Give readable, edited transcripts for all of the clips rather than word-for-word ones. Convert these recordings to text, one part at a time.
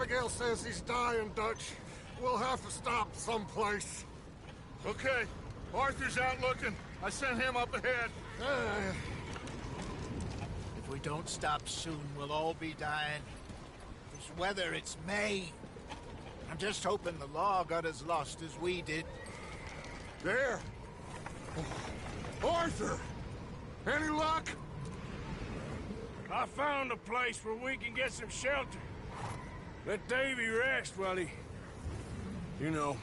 Abigail says he's dying, Dutch. We'll have to stop someplace. Okay, Arthur's out looking. I sent him up ahead. If we don't stop soon, we'll all be dying. This weather, it's May. I'm just hoping the law got as lost as we did. There! Arthur! Any luck? I found a place where we can get some shelter. Let Davy rest while he... You know.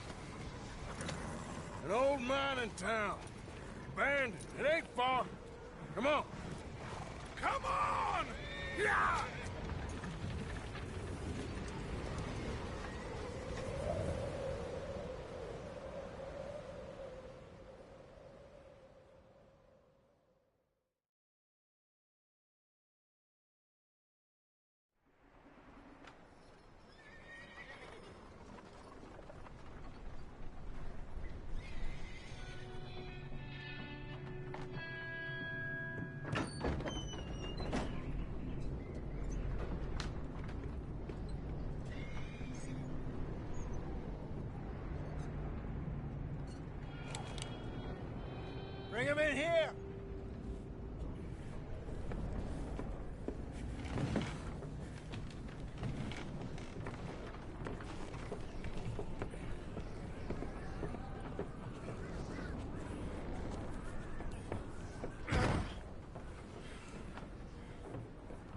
An old mining town. Abandoned. It ain't far. Come on. Come on! Yeah! Bring him in here!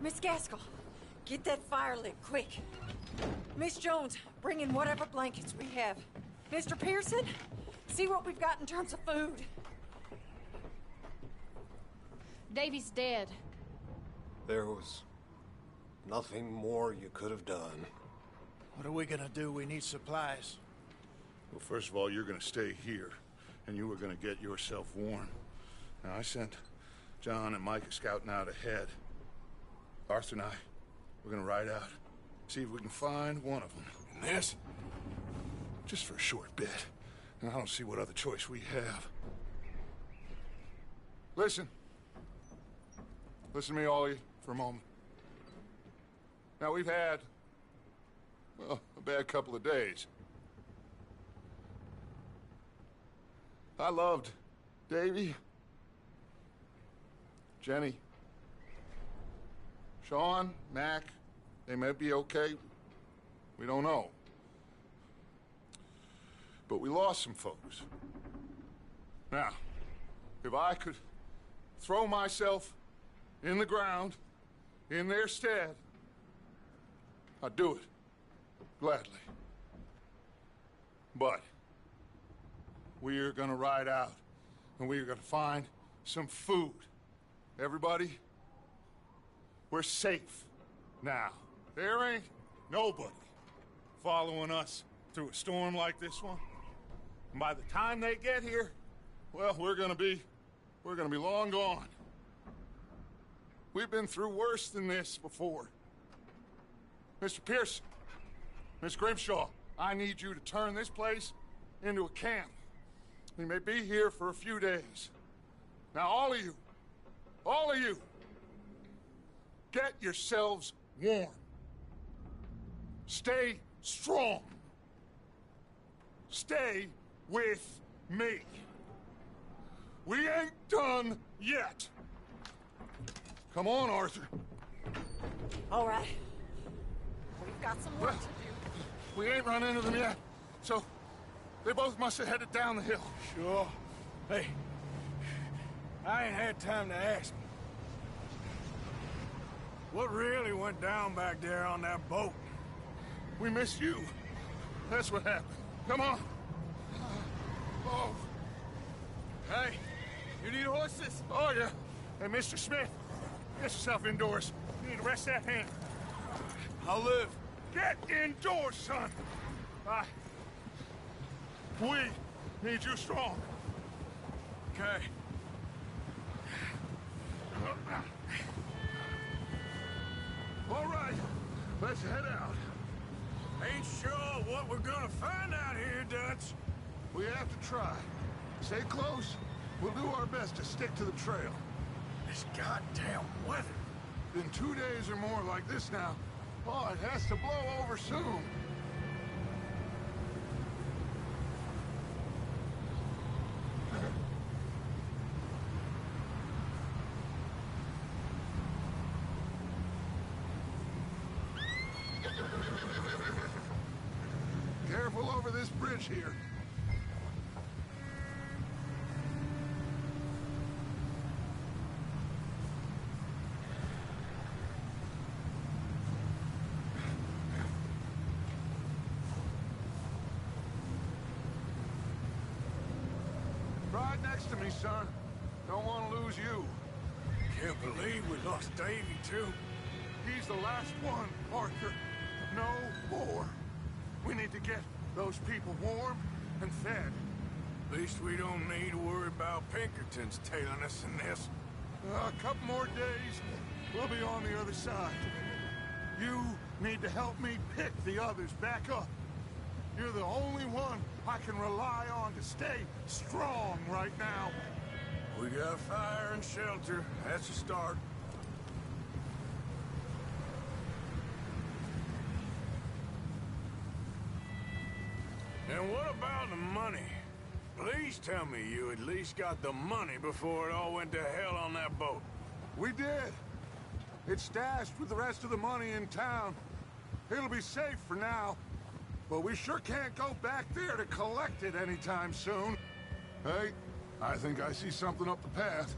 Miss Gaskell, get that fire lit, quick. Miss Jones, bring in whatever blankets we have. Mr. Pearson, see what we've got in terms of food. Davy's dead. There was nothing more you could have done. What are we gonna do? We need supplies. Well, first of all, you're gonna stay here, and you were gonna get yourself warm. Now, I sent John and Micah scouting out ahead. Arthur and I, we're gonna ride out, see if we can find one of them. And this, just for a short bit. And I don't see what other choice we have. Listen. Listen to me, all of you, for a moment. Now, we've had, well, a bad couple of days. I loved Davy, Jenny, Sean, Mac. They may be okay. We don't know. But we lost some folks. Now, if I could throw myself in the ground, in their stead, I'd do it, gladly. But we are gonna ride out, and we are gonna find some food. Everybody, we're safe now. There ain't nobody following us through a storm like this one. And by the time they get here, well, we're gonna be long gone. We've been through worse than this before. Mr. Pearson, Miss Grimshaw, I need you to turn this place into a camp. We may be here for a few days. Now, all of you, get yourselves warm. Stay strong. Stay with me. We ain't done yet. Come on, Arthur. All right. We've got some work to do. We ain't run into them yet, so they both must have headed down the hill. Sure. Hey, I ain't had time to ask. What really went down back there on that boat? We missed you. That's what happened. Come on. Oh. Hey, you need horses? Oh, yeah. Hey, Mr. Smith, get yourself indoors. You need to rest that hand. I'll live. Get indoors, son. We need you strong. Okay. All right, let's head out. Ain't sure what we're gonna find out here, Dutch. We have to try. Stay close. We'll do our best to stick to the trail. This goddamn weather. Been 2 days or more like this now. Oh, it has to blow over soon. Careful over this bridge here. Right next to me, son. Don't want to lose you. Can't believe we lost Davy, too. He's the last one, Arthur. No more. We need to get those people warm and fed. At least we don't need to worry about Pinkertons tailing us in this. A couple more days, we'll be on the other side. You need to help me pick the others back up. You're the only one I can rely on to stay strong right now. We got fire and shelter. That's a start. And what about the money? Please tell me you at least got the money before it all went to hell on that boat. We did. It's stashed with the rest of the money in town. It'll be safe for now. But we sure can't go back there to collect it anytime soon. Hey, I think I see something up the path.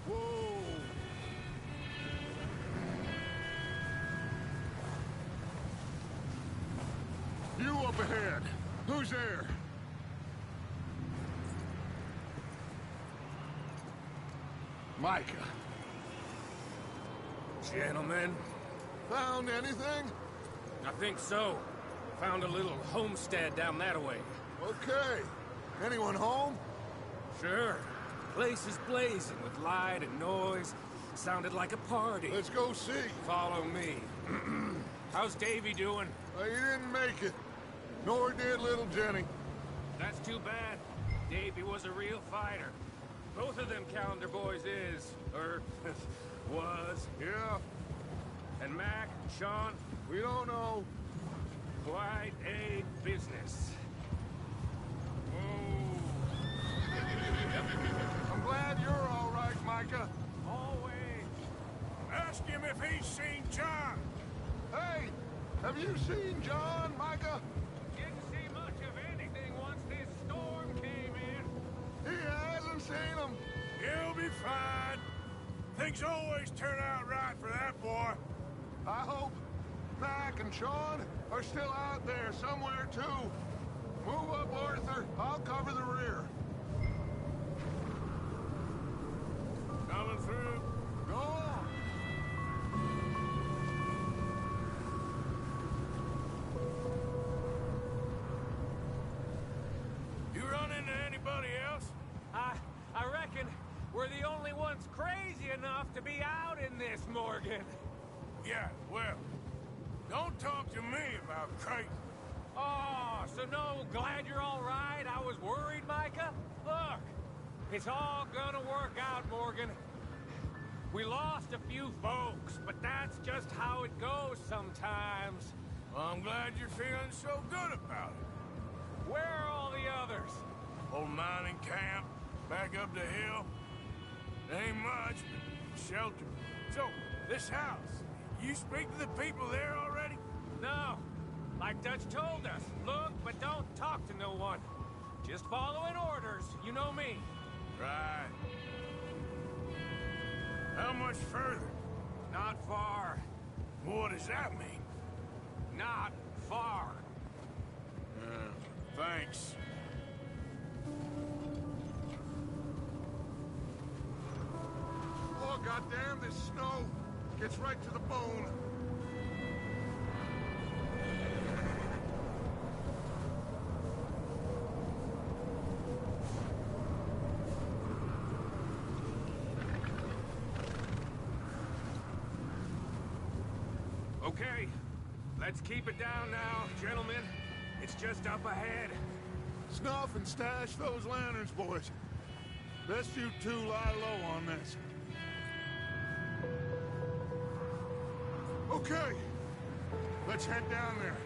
Whoa! You up ahead. Who's there? Micah. Gentlemen, Found anything? I think so. Found a little homestead down that way. Okay. Anyone home? Sure. Place is blazing with light and noise. Sounded like a party. Let's go see. Follow me. How's Davy doing? He didn't make it. Nor did little Jenny. That's too bad. Davy was a real fighter. Both of them calendar boys is, or was. Yeah, And Mac, Sean, we don't know. quite a business. Oh. I'm glad you're all right, Micah. Always. Ask him if he's seen John. Hey, have you seen John, Micah? Didn't see much of anything once this storm came in. He hasn't seen him. He'll be fine. Things always turn out right for that boy. I hope Mac and Sean are still out there somewhere, too. Move up, Arthur. I'll cover the rear. Coming through. Go on. You run into anybody else? I reckon we're the only ones crazy enough to be out in this, Morgan. Yeah, well, don't talk to me about crazy. Oh, so no, glad you're all right. I was worried, Micah. Look, it's all gonna work out, Morgan. We lost a few folks, but that's just how it goes sometimes. Well, I'm glad you're feeling so good about it. Where are all the others? Old mining camp, back up the hill. Ain't much, but shelter. So, this house, you speak to the people there already? No, like Dutch told us. Look, but don't talk to no one. Just following orders, you know me. Right. How much further? Not far. What does that mean? Not far. Thanks. Oh, goddamn, this snow gets right to the bone. Okay, let's keep it down now, gentlemen. It's just up ahead. Snuff and stash those lanterns, boys. Best you two lie low on this. Okay. Let's head down there.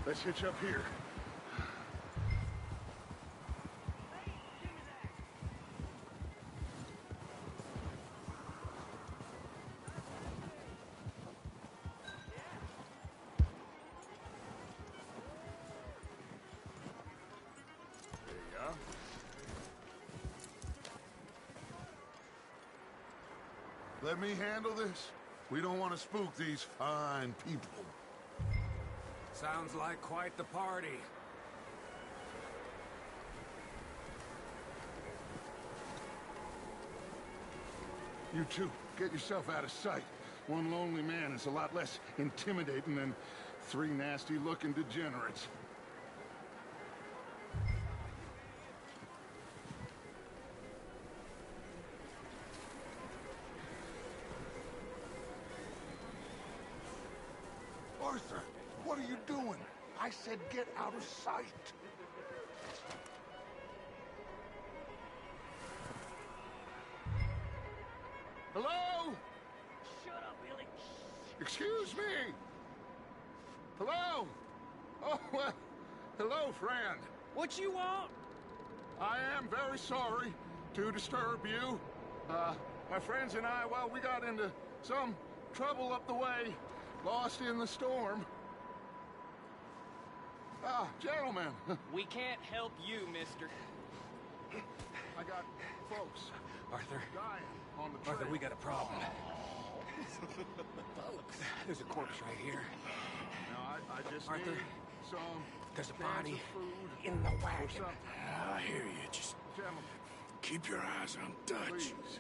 Let's hitch up here. There you go. Let me handle this. We don't want to spook these fine people. Sounds like quite the party. You two, get yourself out of sight. One lonely man is a lot less intimidating than three nasty-looking degenerates. Arthur, what are you doing? I said get out of sight. Hello? Shut up, Billy. Excuse me. Hello? Oh, well, hello, friend. What you want? I am very sorry to disturb you. My friends and I, well, we got into some trouble up the way, lost in the storm. Ah, gentlemen. We can't help you, mister. I got folks Arthur. dying on the trail. Arthur, we got a problem. There's a corpse right here. Now, I just Arthur, need some there's a cans body of food in the or wagon. something. I hear you. Just Gentlemen, keep your eyes on Dutch. please.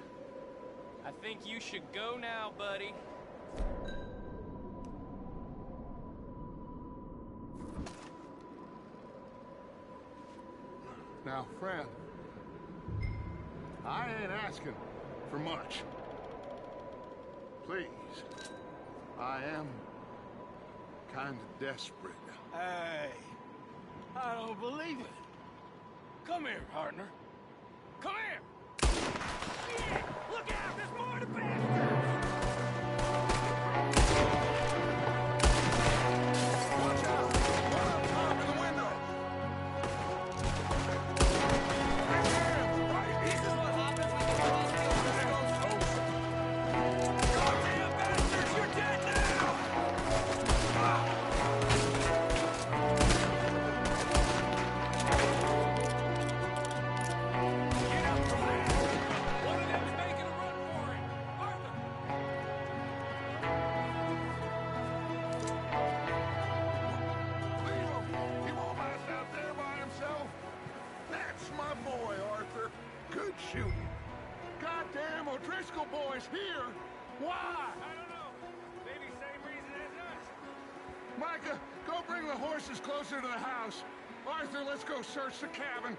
I think you should go now, buddy. Now, friend, I ain't asking for much. Please, I am kind of desperate. Hey, I don't believe it. Come here, partner. Come here. Shit! Look out! There's more to bastards! Watch out! One up top in the window! Right, This is what happens when you cross the Goddamn bastards! You're dead now! Get up from there! One of them's making a run for it! Arthur! leave him! He won't last out there by himself! That's my boy, Arthur. Good shooting. Goddamn O'Driscoll boy's here! Why? I don't know. Maybe same reason as us. Micah, go bring the horses closer to the house. Arthur, let's go search the cabin.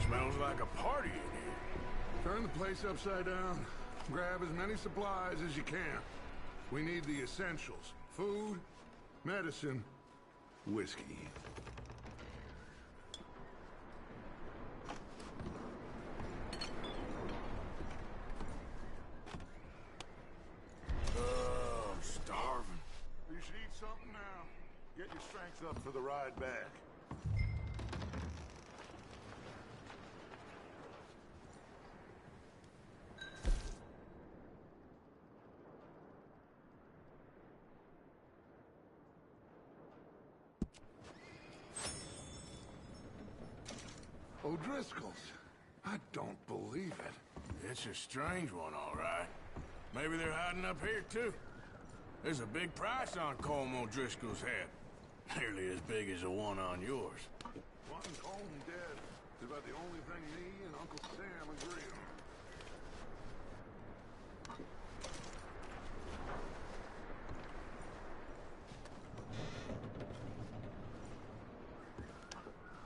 Smells like a party in here. Turn the place upside down. Grab as many supplies as you can. We need the essentials. Food, medicine, whiskey. I'm starving. You should eat something now. Get your strength up for the ride back. O'Driscoll's. I don't believe it. It's a strange one, all right. Maybe they're hiding up here, too. There's a big price on Colm O'Driscoll's head. Nearly as big as the one on yours. Wanting Colm dead is about the only thing me and Uncle Sam agree on.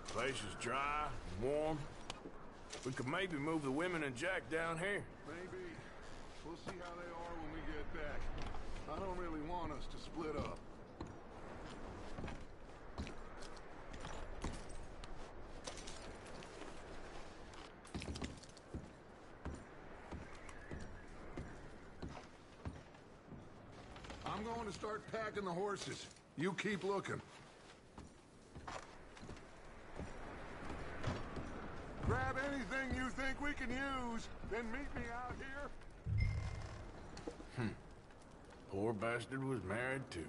Place is dry, warm. We could maybe move the women and Jack down here. Maybe. We'll see how they are when we get back. I don't really want us to split up. I'm going to start packing the horses. You keep looking. Grab anything you think we can use, then meet me out here. Poor bastard was married too.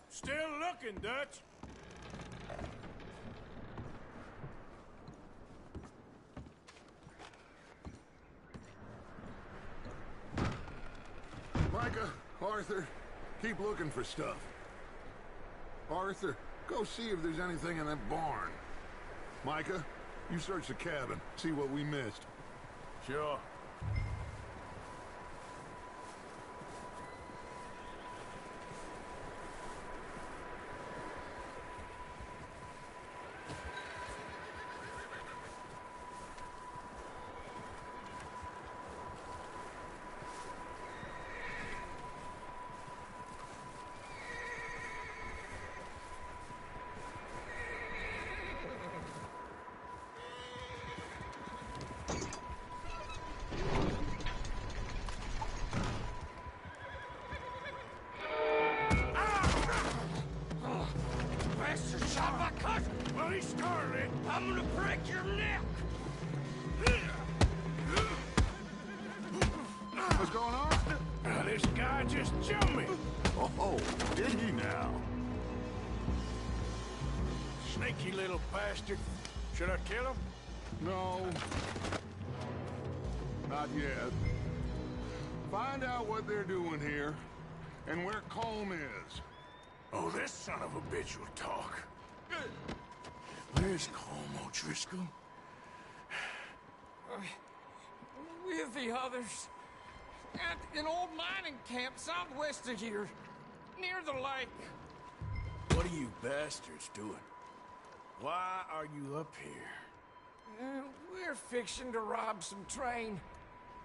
Still looking, Dutch. Micah, Arthur, keep looking for stuff. Arthur, go see if there's anything in that barn. Micah, you search the cabin, see what we missed. Sure. I'm gonna break your neck! What's going on? This guy just jumped me! Oh, did he now? Sneaky little bastard. Should I kill him? No. Not yet. Find out what they're doing here, and where Colm is. Oh, this son of a bitch will talk. Where's Colm O'Driscoll? With the others. At an old mining camp southwest of here. Near the lake. What are you bastards doing? Why are you up here? We're fixing to rob some train.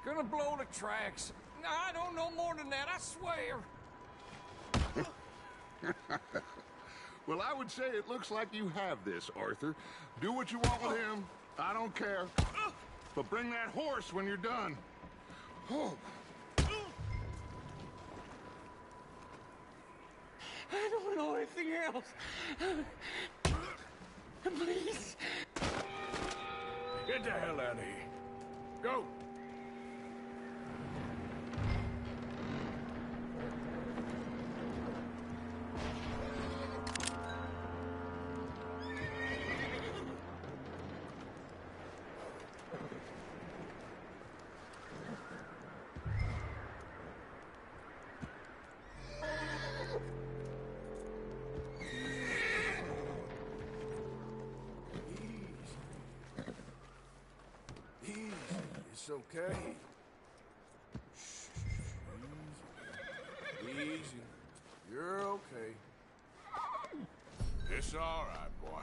Gonna blow the tracks. I don't know more than that, I swear. Well, I would say it looks like you have this, Arthur. Do what you want with him. I don't care. But bring that horse when you're done. Oh. I don't know anything else. Please. Get the hell out of here. Go. okay. Easy. Easy. You're okay. It's all right, boy.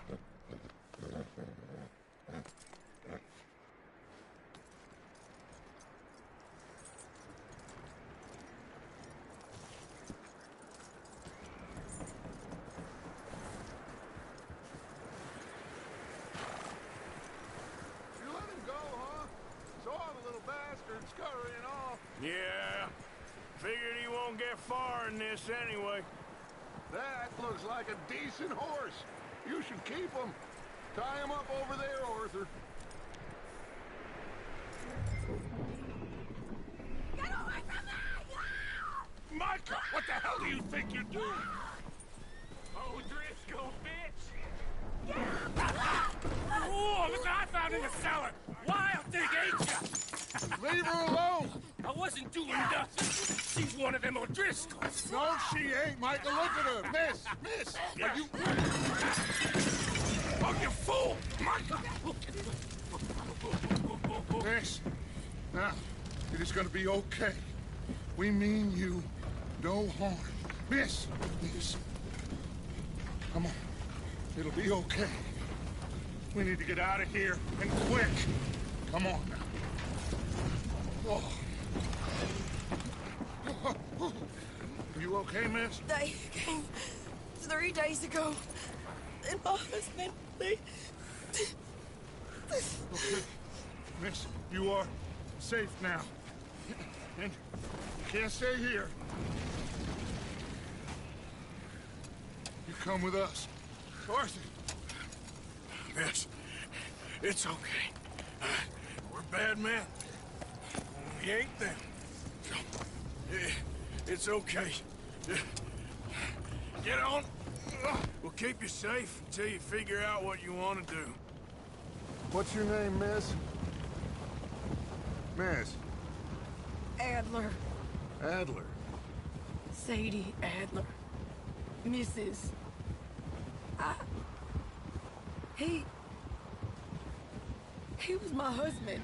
You let him go, huh? Saw the little bastard scurrying off. Yeah. Figured he won't get far in this anyway. That looks like a decent horse. You should keep him. Tie him up over there, Arthur. Get away from me! Micah, what the hell do you think you're doing? Oh, Driscoll, bitch! Oh, look what I found in the cellar! Wild thing, ain't ya? Leave her alone. I wasn't doing nothing. She's one of them O'Driscolls. No, she ain't, Micah. Look at her. Miss, are you... Oh, you fool! Micah! Miss, now, it is gonna be okay. We mean you no harm. Miss, come on. It'll be okay. We need to get out of here, and quick. Come on now. Oh. You okay, miss? They came 3 days ago. And my husband, they... Okay. Miss, you are safe now. And you can't stay here. You come with us. Arthur. Miss, it's okay. We're bad men. We ain't them. It's okay. Get on. We'll keep you safe until you figure out what you want to do. What's your name, miss? Miss? Adler. Adler. Sadie Adler. Mrs. He was my husband.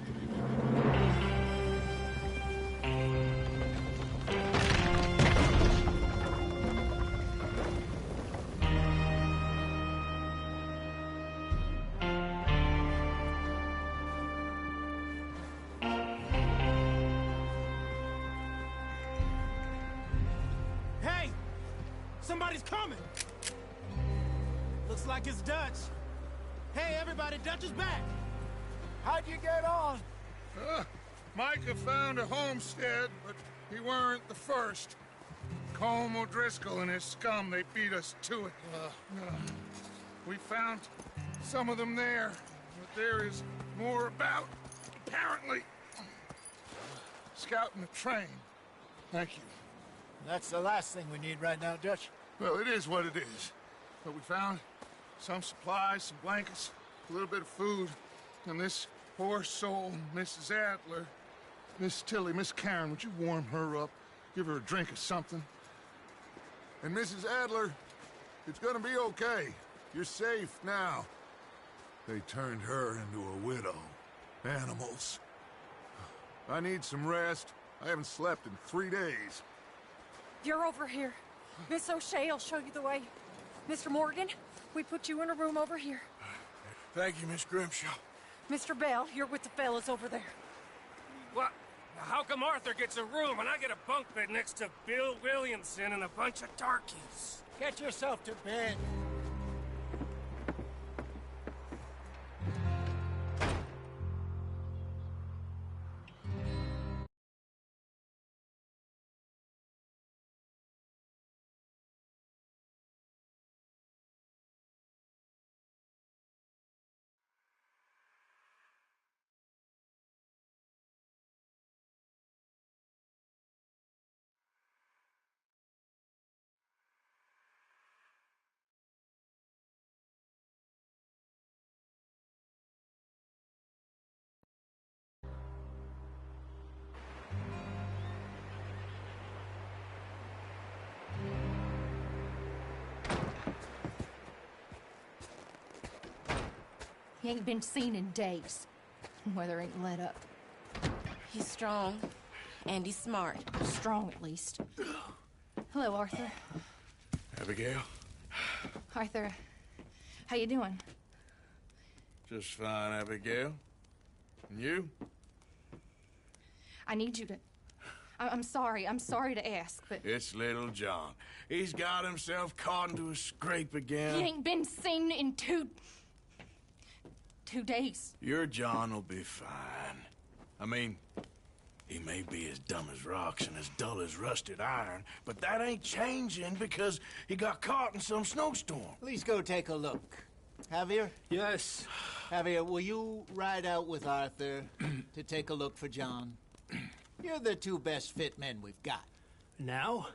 Hey! Somebody's coming! Looks like it's Dutch. Hey, everybody, Dutch is back! How'd you get on? Micah found a homestead, but he weren't the first. Colm O'Driscoll and his scum, they beat us to it. We found some of them there, but there is more about, apparently. Scouting the train. Thank you. That's the last thing we need right now, Dutch. Well, it is what it is. But we found some supplies, some blankets, a little bit of food, and this poor soul, Mrs. Adler, Miss Tilly, Miss Karen, would you warm her up? Give her a drink or something? And Mrs. Adler, it's gonna be okay. You're safe now. They turned her into a widow. Animals. I need some rest. I haven't slept in 3 days. You're over here. Miss O'Shea will show you the way. Mr. Morgan, we put you in a room over here. Thank you, Miss Grimshaw. Mr. Bell, you're with the fellas over there. What? How come Arthur gets a room and I get a bunk bed next to Bill Williamson and a bunch of darkies? Get yourself to bed. He ain't been seen in days. Weather ain't let up. He's strong, and he's smart. Strong, at least. Hello, Arthur. Abigail? Arthur, how you doing? Just fine, Abigail. And you? I need you to... I'm sorry to ask, but... It's little John. He's got himself caught into a scrape again. He ain't been seen in two days. Your John will be fine. I mean, he may be as dumb as rocks and as dull as rusted iron, but that ain't changing because he got caught in some snowstorm. Please go take a look. Javier? Yes. Javier, will you ride out with Arthur to take a look for John? You're the two best fit men we've got. Now?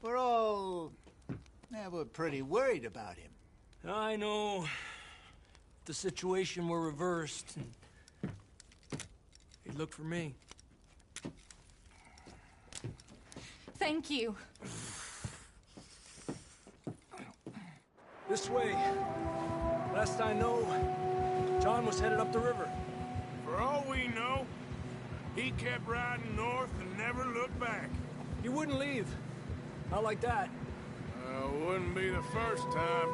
We're all... Yeah, we're pretty worried about him. I know. If the situation were reversed, and he'd look for me. Thank you. This way. Last I know, John was headed up the river. For all we know, he kept riding north and never looked back. He wouldn't leave. Not like that. Wouldn't be the first time.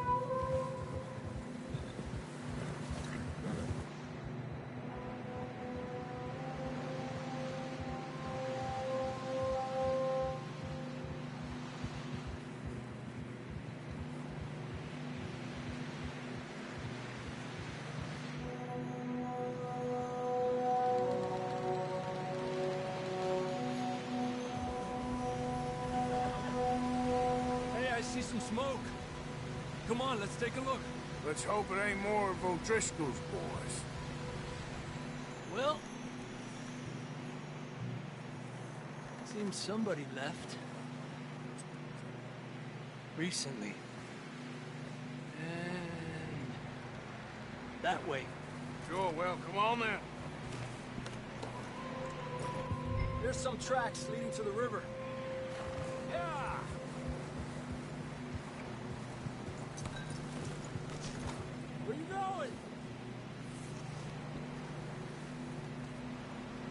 See some smoke. Come on, let's take a look. Let's hope it ain't more of O'Driscoll's boys. Well, seems somebody left. Recently. And that way. Sure, well, come on then. There's some tracks leading to the river. Yeah! Where you going?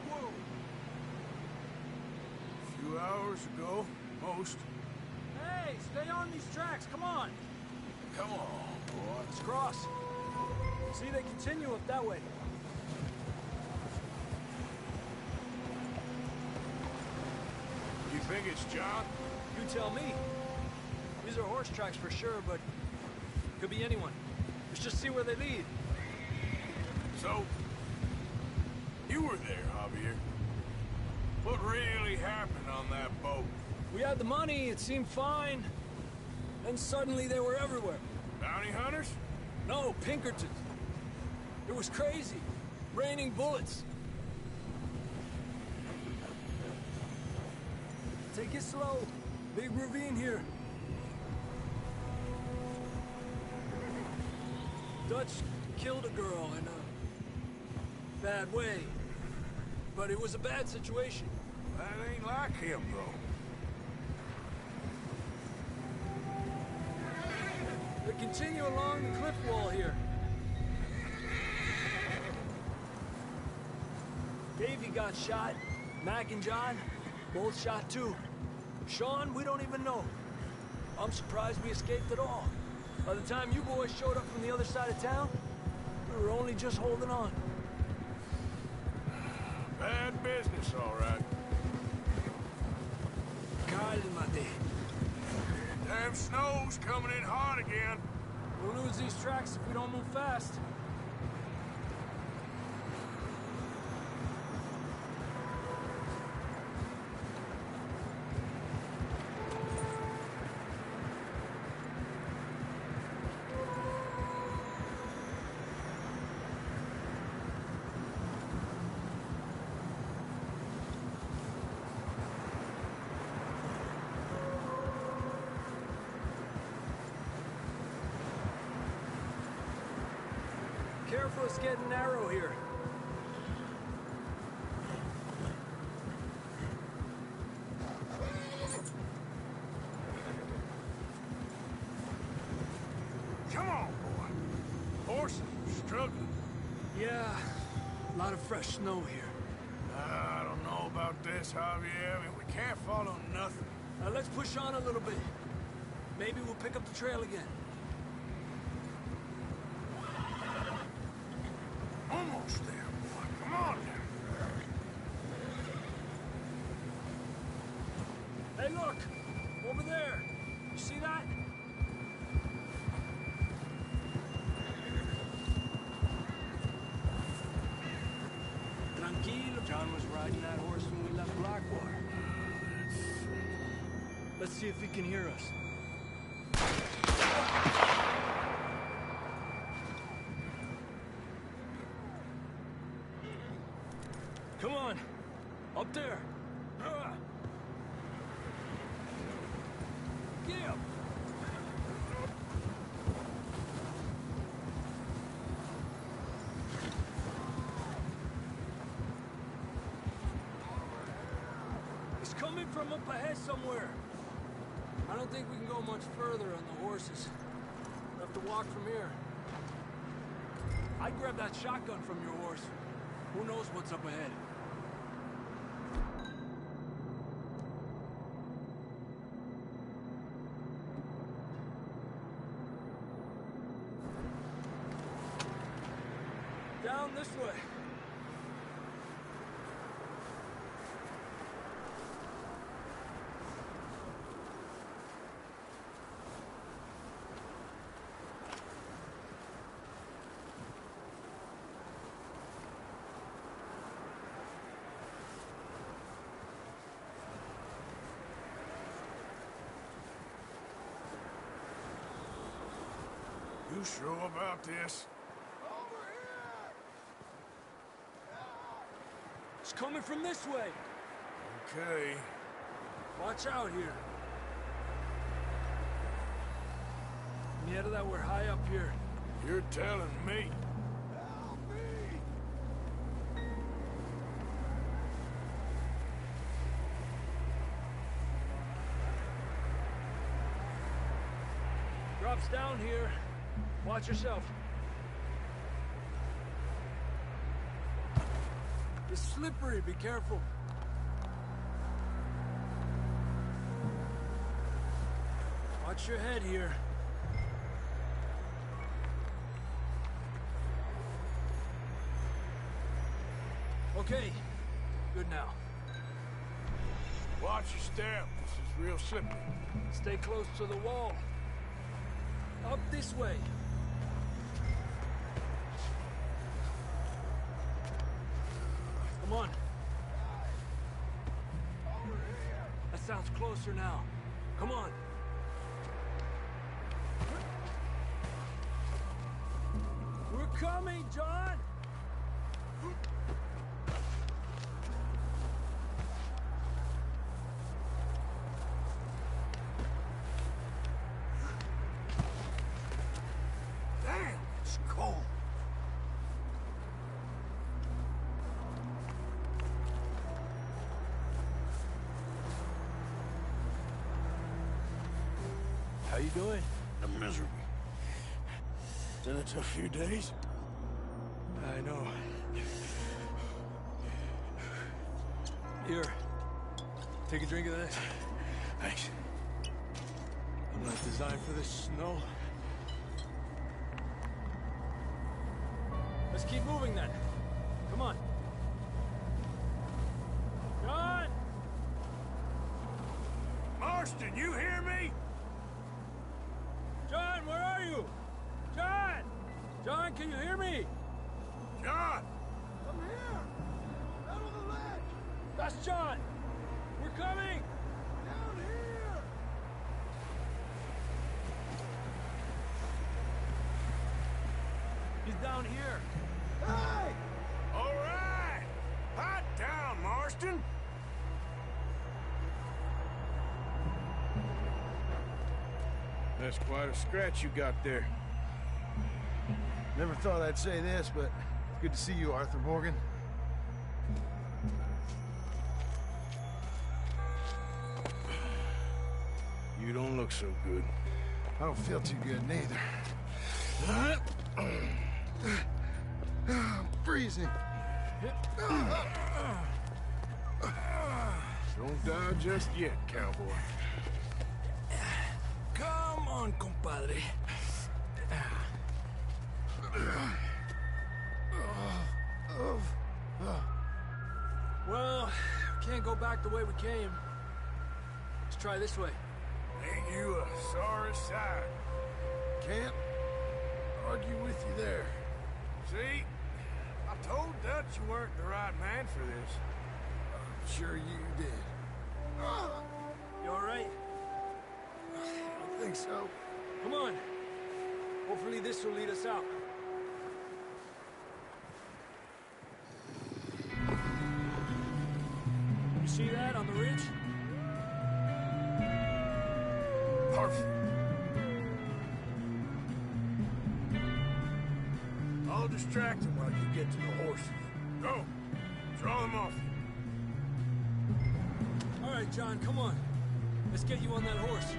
Whoa. A few hours ago, most. Hey, stay on these tracks, come on! Come on, boy. Let's cross. See, they continue up that way. You think it's John? You tell me. These are horse tracks for sure, but could be anyone. Let's just see where they lead. So, you were there, Javier. What really happened on that boat? We had the money, it seemed fine. Then suddenly they were everywhere. Bounty hunters? No, Pinkertons. It was crazy. Raining bullets. Take it slow. Big ravine here. Dutch killed a girl in a bad way. But it was a bad situation. That ain't like him, though. They continue along the cliff wall here. Davey got shot. Mac and John, both shot too. Sean, we don't even know. I'm surprised we escaped at all. By the time you boys showed up from the other side of town, we were only just holding on. Bad business, all right. Cálmate. Damn snow's coming in hard again. We'll lose these tracks if we don't move fast. Careful, it's getting narrow here. Come on, boy. Horses are struggling. Yeah, a lot of fresh snow here. this, Javier. I mean, we can't follow nothing. Let's push on a little bit. Maybe we'll pick up the trail again. Almost there, boy. Come on. Hey, look! Over there! You see that? Tranquilo. John was riding that horse when we left Blackwater. Let's see if he can hear us. Come on! Up there! Get him! It's coming from up ahead somewhere. I don't think we can go much further on the horses. We'll have to walk from here. I'd grab that shotgun from your horse. Who knows what's up ahead? Down this way. You sure about this? It's coming from this way. Okay. Watch out here. Yeah, that we're high up here. You're telling me. Help me! Drops down here. Watch yourself. It's slippery, be careful. Watch your head here. Okay, good now. Watch your step. This is real slippery. Stay close to the wall. Up this way. Come on. That sounds closer now. Come on. We're coming, John! Damn, it's cold. How you doing? I'm miserable. Been a tough few days. I know. Here. Take a drink of this. Thanks. I'm not designed for this snow. Let's keep moving then. Come on. John! Marston, you hear me? John, where are you? John! John, can you hear me? John! I'm here! Out on the ledge! That's John! We're coming! Down here! He's down here. Hey! All right! Hot down, Marston! That's quite a scratch you got there. Never thought I'd say this, but it's good to see you, Arthur Morgan. You don't look so good. I don't feel too good neither. I'm freezing. Don't die just yet, cowboy. Come on, compadre. Well, can't go back the way we came. Let's try this way. Ain't you a sorry sight? Can't argue with you there. See? I told Dutch you weren't the right man for this. I'm sure you did. You all right? I don't think so. Come on. Hopefully this will lead us out. You see that on the ridge? Perfect. I'll distract them while you get to the horses. Go. Draw them off you. All right, John, come on. Let's get you on that horse.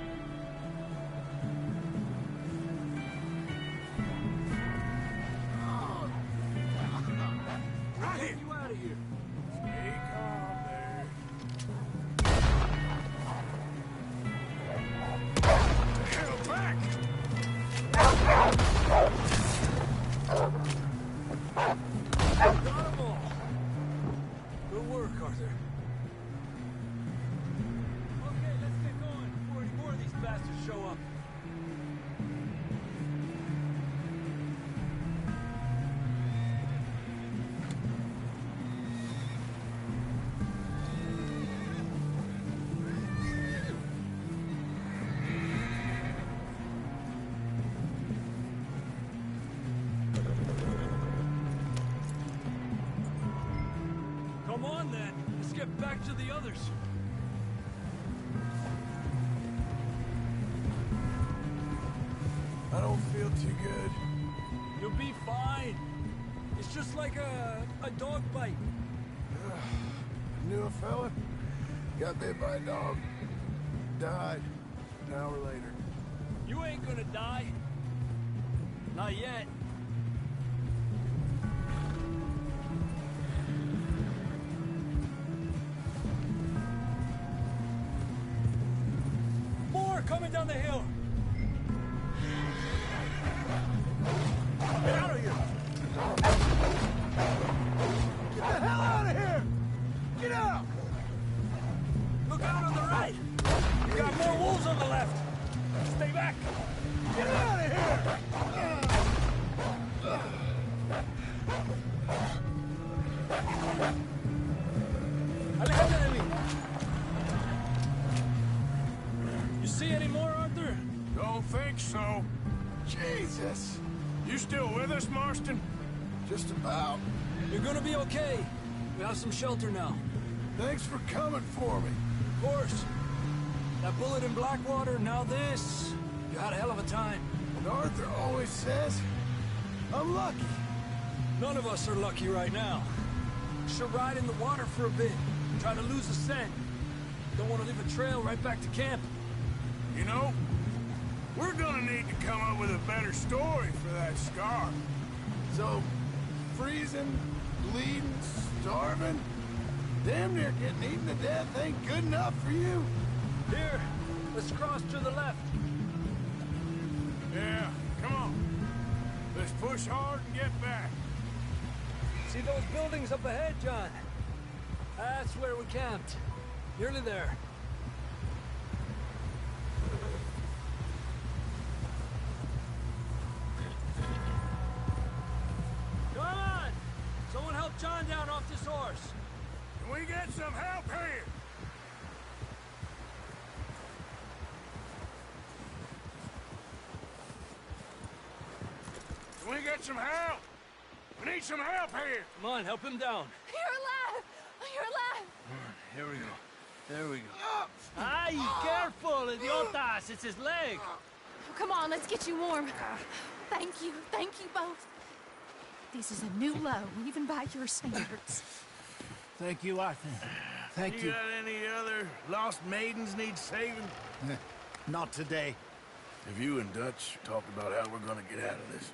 Right here. Get you out of here. Stay calm there. Hell back! Got them all. Good work, Arthur. Okay, let's get going before any more of these bastards show up. Come on, then. Let's get back to the others. I don't feel too good. You'll be fine. It's just like a dog bite. Knew a fella. Got bit by a dog. Died an hour later. You ain't gonna die. Not yet. More coming down the hill. Get out of here! Get the hell out of here! Get out! Look out on the right. You got more wolves on the left. Stay back. Get out of here! Aléjate de mí. You see any more, Arthur? Don't think so. Jesus! You still with us, Marston? Just about. You're gonna be okay. We have some shelter now. Thanks for coming for me. Of course. That bullet in Blackwater, now this. You had a hell of a time. And Arthur always says, I'm lucky. None of us are lucky right now. Should ride in the water for a bit. Try to lose the scent. Don't want to leave a trail right back to camp. You know, we're gonna need to come up with a better story for that scar. So, freezing, bleeding, starving, damn near getting eaten to death ain't good enough for you? Here, let's cross to the left. Yeah, come on. Let's push hard and get back. See those buildings up ahead, John? That's where we camped. Nearly there. Come on! Someone help John down off this horse. Can we get some help here? Can we get some help? We need some help here. Come on, help him down. You're alive! You're alive! Here we go. There we go. Ay, careful, idiotas! It's his leg. Oh, come on, let's get you warm. Thank you both. This is a new low, even by your standards. Thank you, Arthur. Thank you. You got any other lost maidens need saving? Not today. Have you and Dutch talked about how we're gonna get out of this?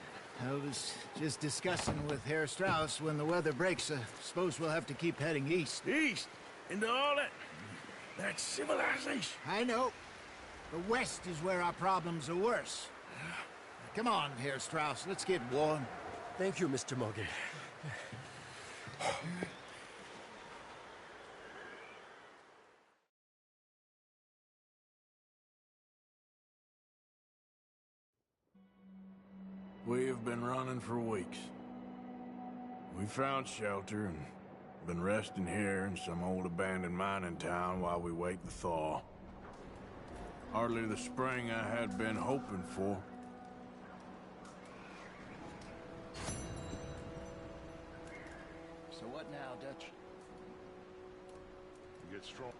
I was just discussing with Herr Strauss when the weather breaks. Suppose we'll have to keep heading east. East? Into all that? That's civilization. I know. The West is where our problems are worse. Come on here, Strauss. Let's get warm. Thank you, Mr. Morgan. We have been running for weeks. We found shelter and been resting here in some old abandoned mining town while we wait the thaw. Hardly the spring I had been hoping for. So what now, Dutch? You get strong.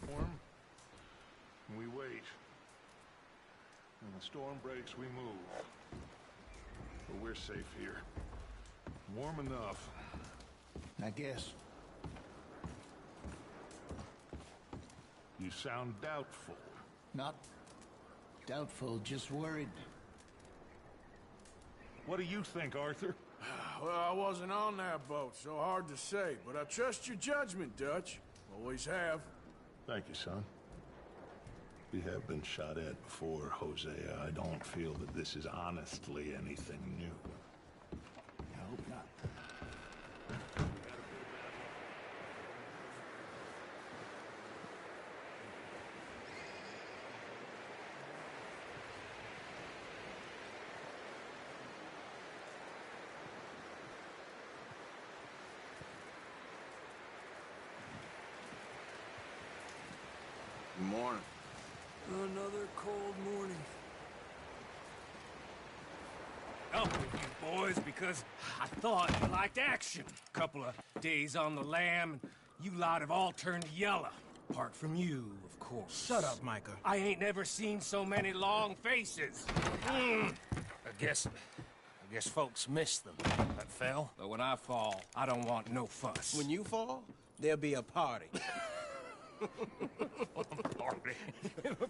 Warm. And we wait. When the storm breaks, we move. But we're safe here. Warm enough. I guess. You sound doubtful. Not doubtful, just worried. What do you think, Arthur? Well, I wasn't on that boat, so hard to say, but I trust your judgment, Dutch. Always have. Thank you, son. We have been shot at before, Hosea. I don't feel that this is honestly anything new. I hope not. Good morning. Another cold morning. Up with you boys because I thought you liked action. Couple of days on the lam, and you lot have all turned yellow. Apart from you, of course. Shut up, Micah. I ain't never seen so many long faces. I guess folks miss them. That fell. But when I fall, I don't want no fuss. When you fall, there'll be a party. Party.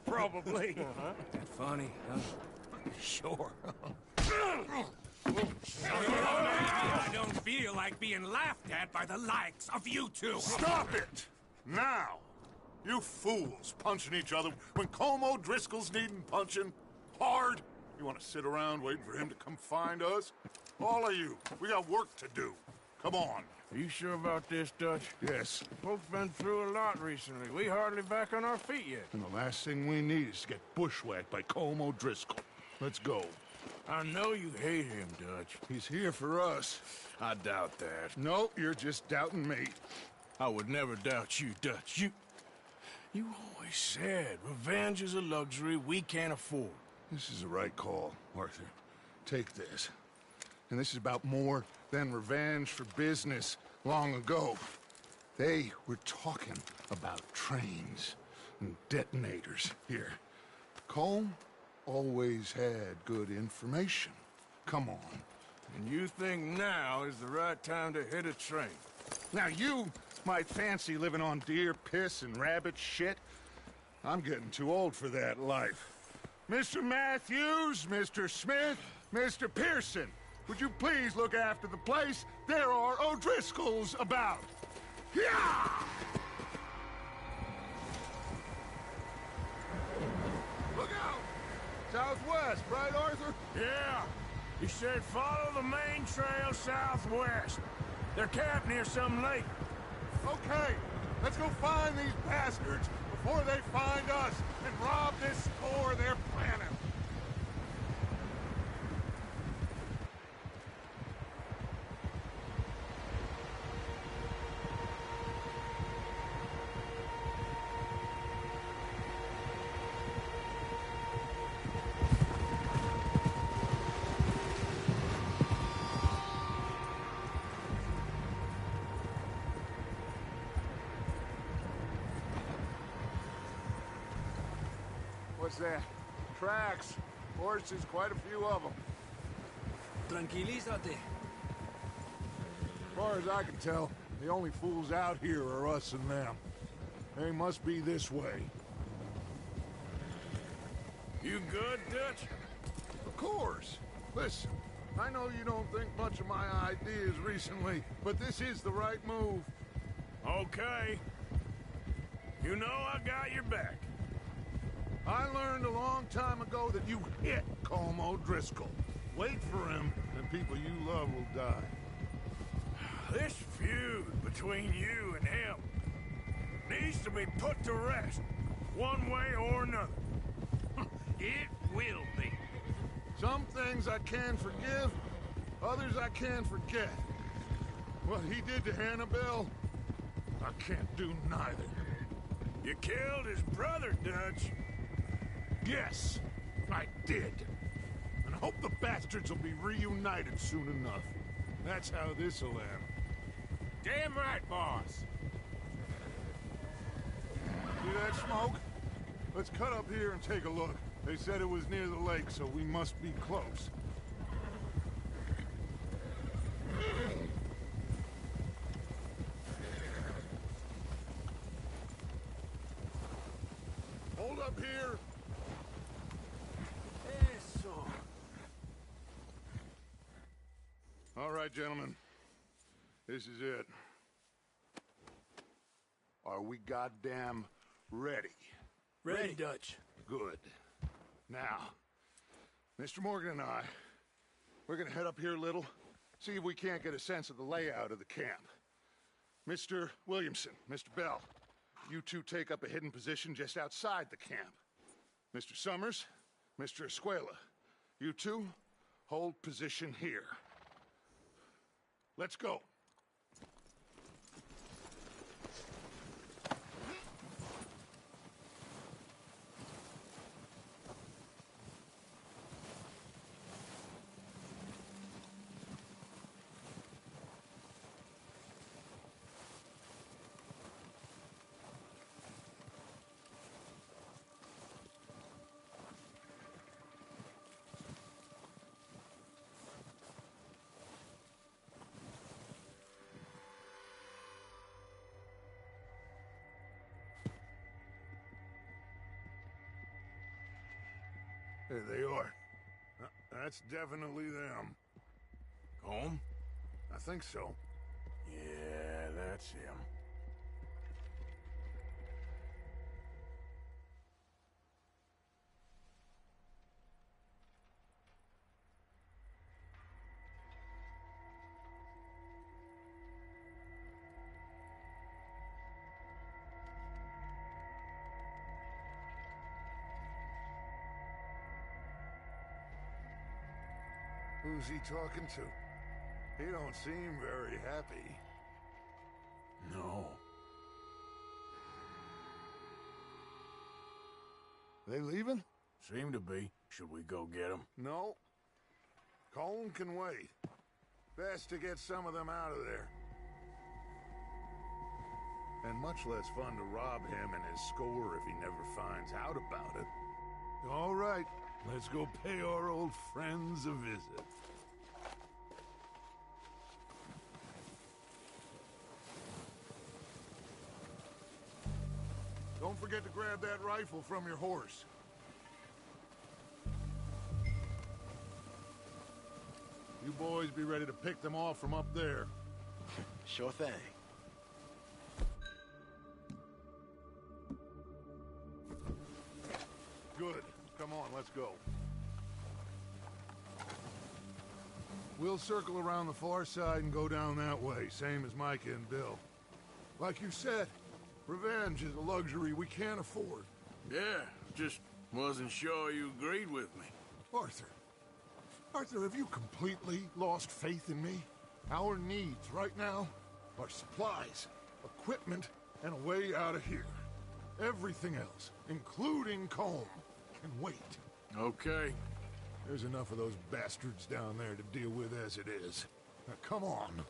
Probably. That funny, huh? Sure. I don't feel like being laughed at by the likes of you two. Stop it! Now! You fools punching each other when Como Driscoll's needing punching hard. You want to sit around waiting for him to come find us? All of you, we got work to do. Come on. Are you sure about this, Dutch? Yes. Folks been through a lot recently. We hardly back on our feet yet. And the last thing we need is to get bushwhacked by Como Driscoll. Let's go. I know you hate him, Dutch. He's here for us. I doubt that. No, you're just doubting me. I would never doubt you, Dutch. You always said revenge is a luxury we can't afford. This is the right call, Arthur. Take this. And this is about more than revenge for business long ago. They were talking about trains and detonators here. Colm always had good information. Come on. And you think now is the right time to hit a train? Now you might fancy living on deer piss and rabbit shit. I'm getting too old for that life. Mr. Matthews, Mr. Smith, Mr. Pearson, would you please look after the place? There are O'Driscolls about. Yeah! Look out! Southwest, right, Arthur? Yeah. He said follow the main trail southwest. They're camped near some lake. Okay, let's go find these bastards before they find us and rob this store they're planning. What's that? Tracks. Horses, quite a few of them. Tranquilízate. As far as I can tell, the only fools out here are us and them. They must be this way. You good, Dutch? Of course. Listen, I know you don't think much of my ideas recently, but this is the right move. Okay. You know I got your back. I learned a long time ago that you hit Colm O'Driscoll. Wait for him, and people you love will die. This feud between you and him needs to be put to rest, one way or another. It will be. Some things I can forgive, others I can forget. What he did to Annabelle, I can't do neither. You killed his brother, Dutch. Yes, I did. And I hope the bastards will be reunited soon enough. That's how this'll end. Damn right, boss. See that smoke? Let's cut up here and take a look. They said it was near the lake, so we must be close. Hold up here. Eso. All right, gentlemen. This is it. Are we goddamn ready? Ready, Dutch. Good. Now, Mr. Morgan and I, we're gonna head up here a little, see if we can't get a sense of the layout of the camp. Mr. Williamson, Mr. Bell, you two take up a hidden position just outside the camp. Mr. Summers, Mr. Escuela, you two hold position here. Let's go. There they are. That's definitely them. Home? I think so. Yeah, that's him. Who's he talking to? He don't seem very happy. No. They leaving? Seem to be. Should we go get them? No. Colm can wait. Best to get some of them out of there. And much less fun to rob him and his score if he never finds out about it. All right, let's go pay our old friends a visit. Don't forget to grab that rifle from your horse. You boys be ready to pick them off from up there. Sure thing. Good. Come on, let's go. We'll circle around the far side and go down that way, same as Micah and Bill. Like you said, revenge is a luxury we can't afford. Yeah, just wasn't sure you agreed with me. Arthur. Arthur, have you completely lost faith in me? Our needs right now are supplies, equipment, and a way out of here. Everything else, including Colm, can wait. Okay. There's enough of those bastards down there to deal with as it is. Now, come on.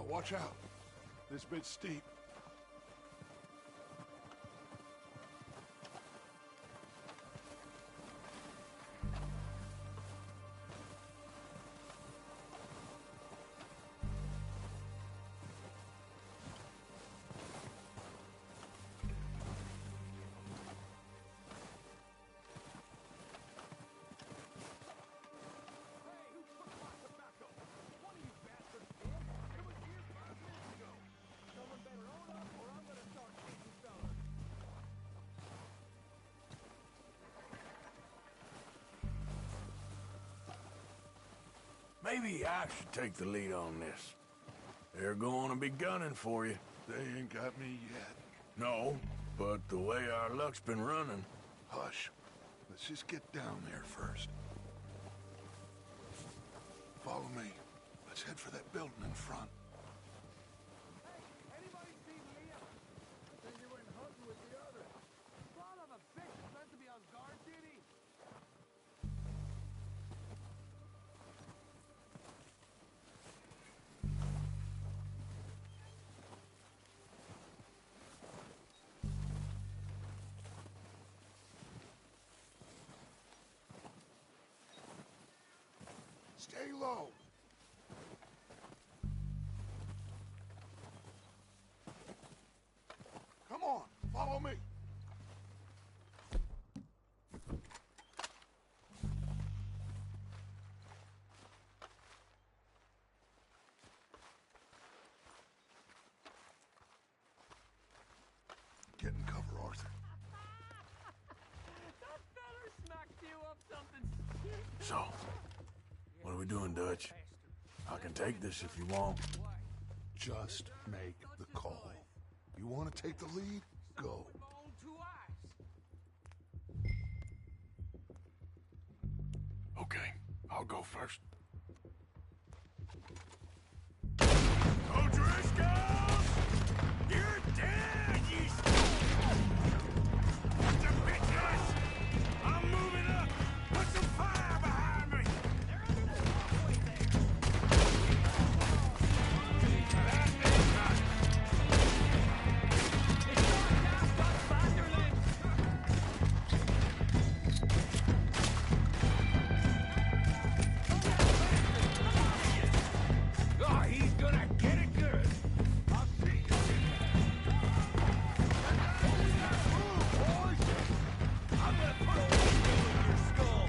watch out. This bit's steep. Maybe I should take the lead on this. They're going to be gunning for you. They ain't got me yet. No, but the way our luck's been running... Hush. Let's just get down there first. Follow me. Let's head for that building in front. Hey, anybody seen Liam? Then you went hunting with the others. Son of a bitch, is meant to be on guard duty. Stay low. Come on, follow me. Get in cover, Arthur. That feller smacked you up something. So, what are we doing, Dutch? I can take this if you want. Just make the call. You want to take the lead? Go. Okay, I'll go first. O'Driscoll! You're dead, you the bitches! I'm moving up! Put some fire behind me! They're under the walkway there! That is not... It's dark now, but Vanderland! Oh, he's gonna get it good! I'll see you in there! Move, boys! I'm gonna put a window in your skull!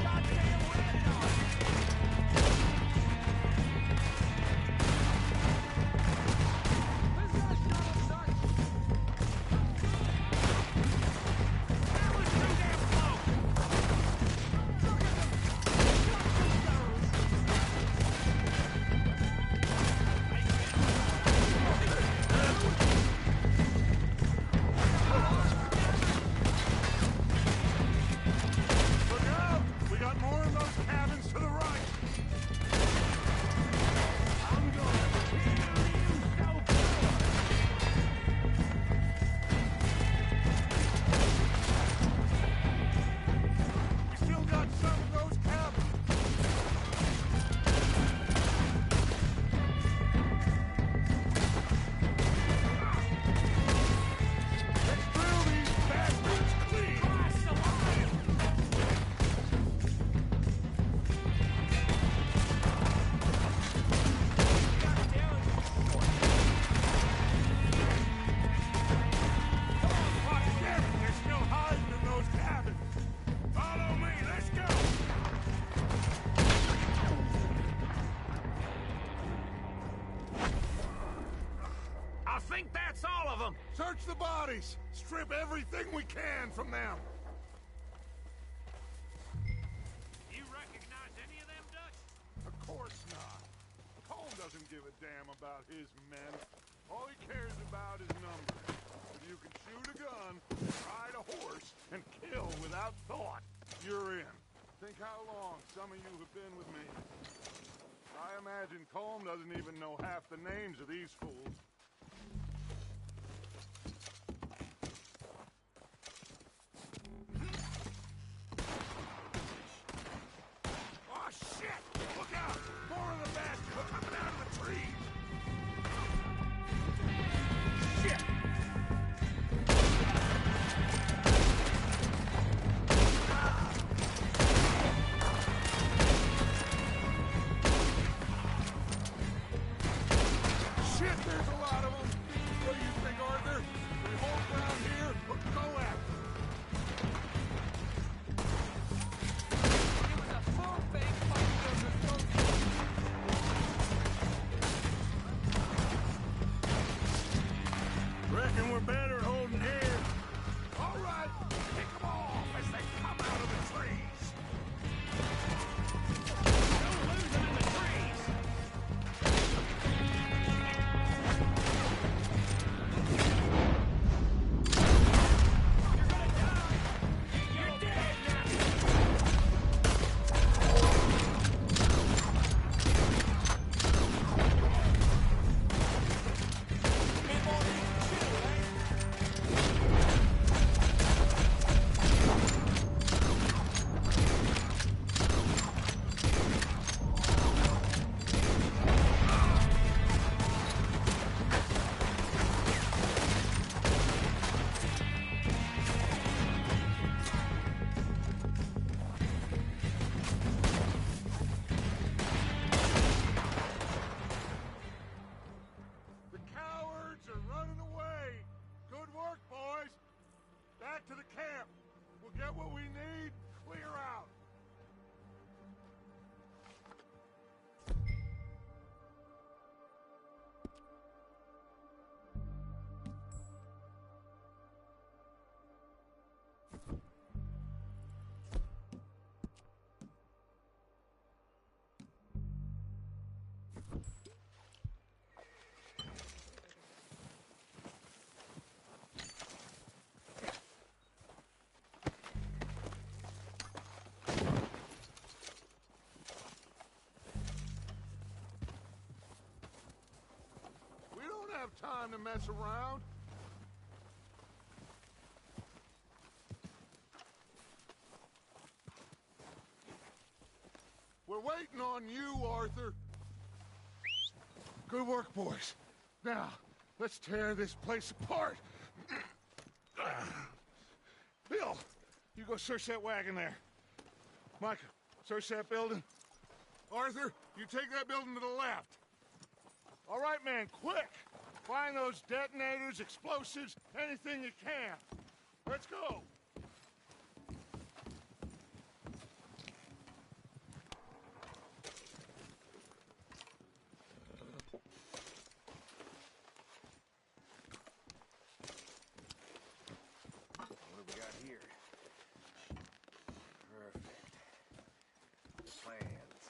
Goddamn red on it! That was too damn close! Look out! We got more of those cabins to the right. I'm gonna kill you so good! We still got some of those cabins. Let's drill these bastards clean. Cross the line! God damn it, they're still hiding in those cabins. Follow me, let's go! I think that's all of them! Search the bodies. Strip everything we can from them. You recognize any of them, Dutch? Of course not. Cole doesn't give a damn about his men. All he cares about is numbers. If you can shoot a gun, ride a horse, and kill without thought, you're in. Think how long some of you have been with me. I imagine Colm doesn't even know half the names of these fools. Oh, shit! Look out! More of the time to mess around. We're waiting on you, Arthur. Good work, boys. Now, let's tear this place apart. Bill, you go search that wagon there. Micah, search that building. Arthur, you take that building to the left. All right, man, quick! Find those detonators, explosives, anything you can. Let's go! What do we got here? Perfect. Plans.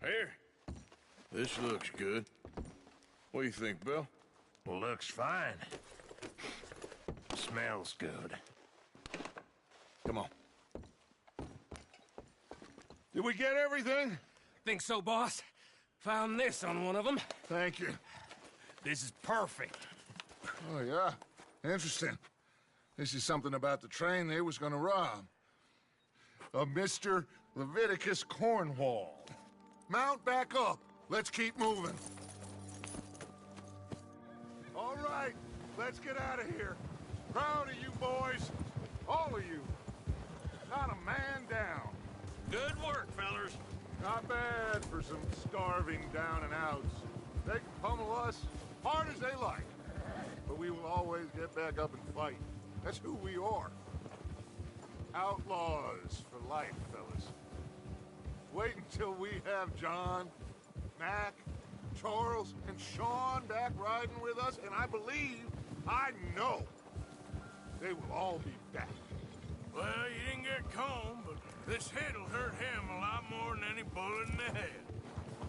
Here. This looks good. What do you think, Bill? Looks fine. Smells good. Come on. Did we get everything? Think so, boss? Found this on one of them. Thank you. This is perfect. Oh, yeah? Interesting. This is something about the train they was gonna rob. A Mr. Leviticus Cornwall. Mount back up. Let's keep moving. All right, let's get out of here. Proud of you boys. All of you. Not a man down. Good work, fellers. Not bad for some starving down and outs. They can pummel us hard as they like. But we will always get back up and fight. That's who we are. Outlaws for life, fellas. Wait until we have John, Mac, Charles, and Sean back riding with us, and I believe, I know, they will all be back. Well, you didn't get Combe, but this hit'll hurt him a lot more than any bullet in the head.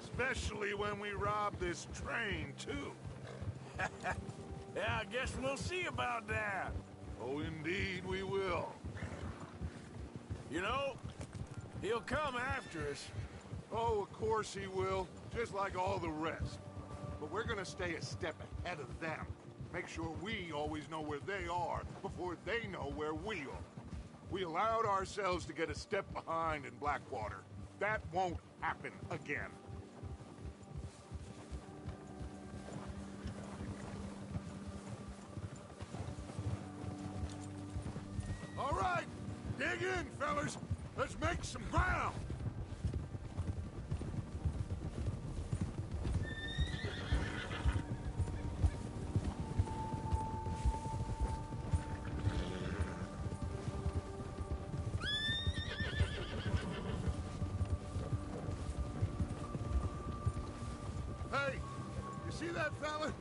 Especially when we rob this train, too. Yeah, I guess we'll see about that. Oh, indeed we will. You know, he'll come after us. Oh, of course he will, just like all the rest. But we're gonna stay a step ahead of them. Make sure we always know where they are before they know where we are. We allowed ourselves to get a step behind in Blackwater. That won't happen again. All right, dig in, fellas. Let's make some ground. Hey, you see that fella?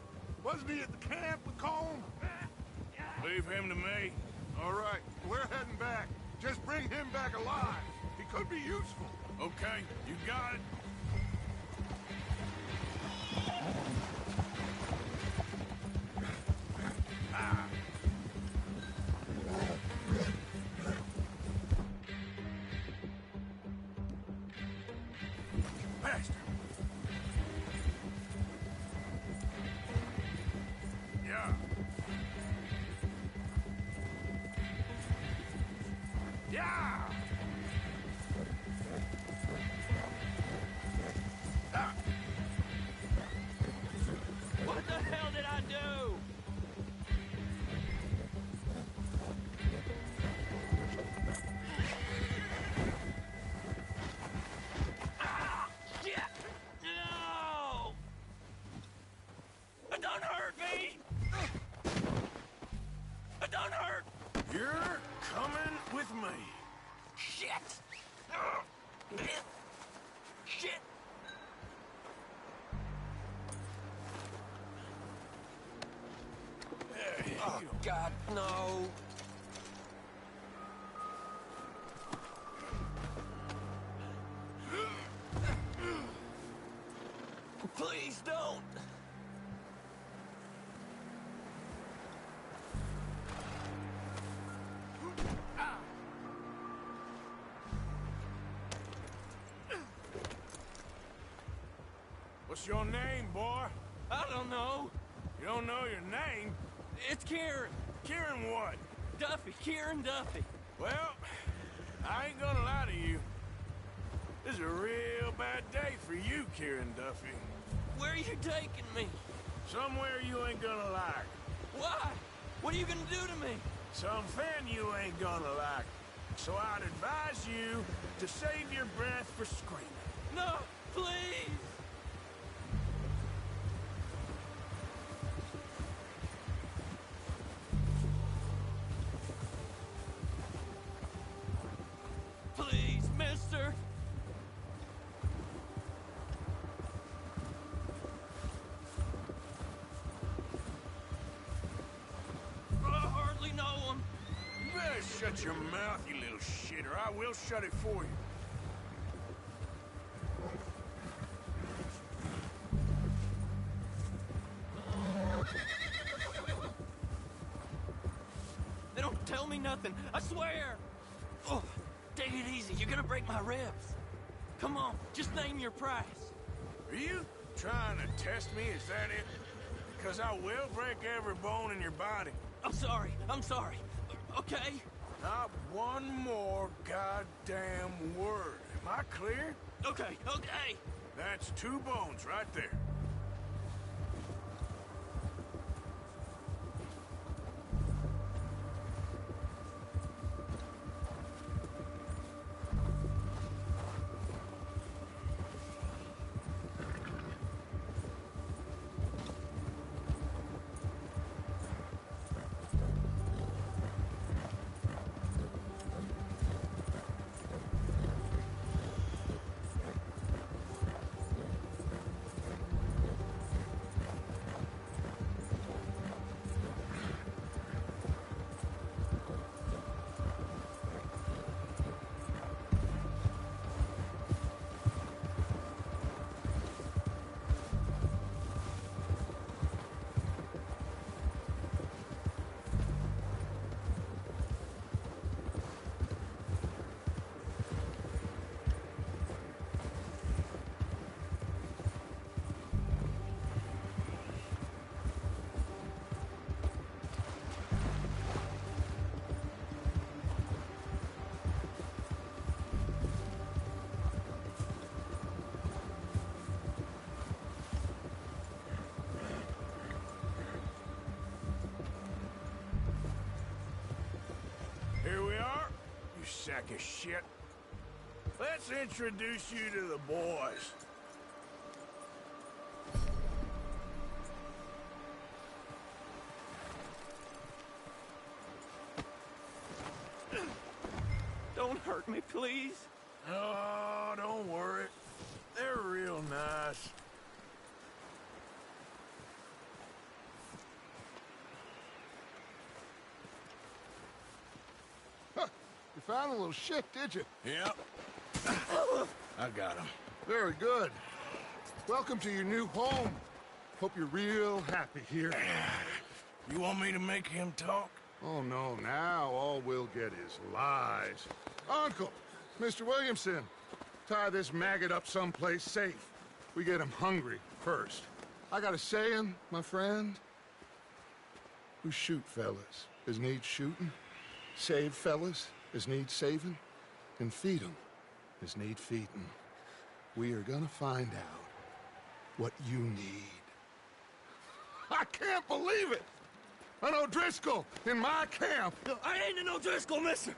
Wasn't he at the camp with Combe? Leave him to me. All right, we're heading back. Just bring him back alive. He could be useful. Okay, you got it. Ah. Bastard. Yeah. Yeah! Ah. What the hell did I do? Ah! Shit! No! It don't hurt me! It don't hurt! You're coming with me. Shit! Shit! There you Oh, go. God, no! Please don't! What's your name, boy? I don't know. You don't know your name? It's Kieran. Kieran what? Duffy. Kieran Duffy. Well, I ain't gonna lie to you. This is a real bad day for you, Kieran Duffy. Where are you taking me? Somewhere you ain't gonna like. Why? What are you gonna do to me? Something you ain't gonna like. So I'd advise you to save your breath for screaming. No, please! Please, mister! I hardly know him. You better shut your mouth, you little shit, or I will shut it for you. They don't tell me nothing, I swear! Oh, take it easy, you're gonna break my ribs. Come on, just name your price. Are you trying to test me? Is that it? Because I will break every bone in your body. I'm sorry. Okay? Not one more goddamn word. Am I clear? Okay. That's 2 bones right there. Here we are, you sack of shit. Let's introduce you to the boys. Don't hurt me, please. Oh, don't worry. They're real nice. You found a little shit, did you? Yep. I got him. Very good. Welcome to your new home. Hope you're real happy here. You want me to make him talk? Oh, no, now all we'll get is lies. Uncle, Mr. Williamson, tie this maggot up someplace safe. We get him hungry first. I got a saying, my friend. We shoot fellas as need shooting, save fellas as need saving, and feed 'em as need feeding. We are gonna find out what you need. I can't believe it! An O'Driscoll in my camp! I ain't an O'Driscoll, mister!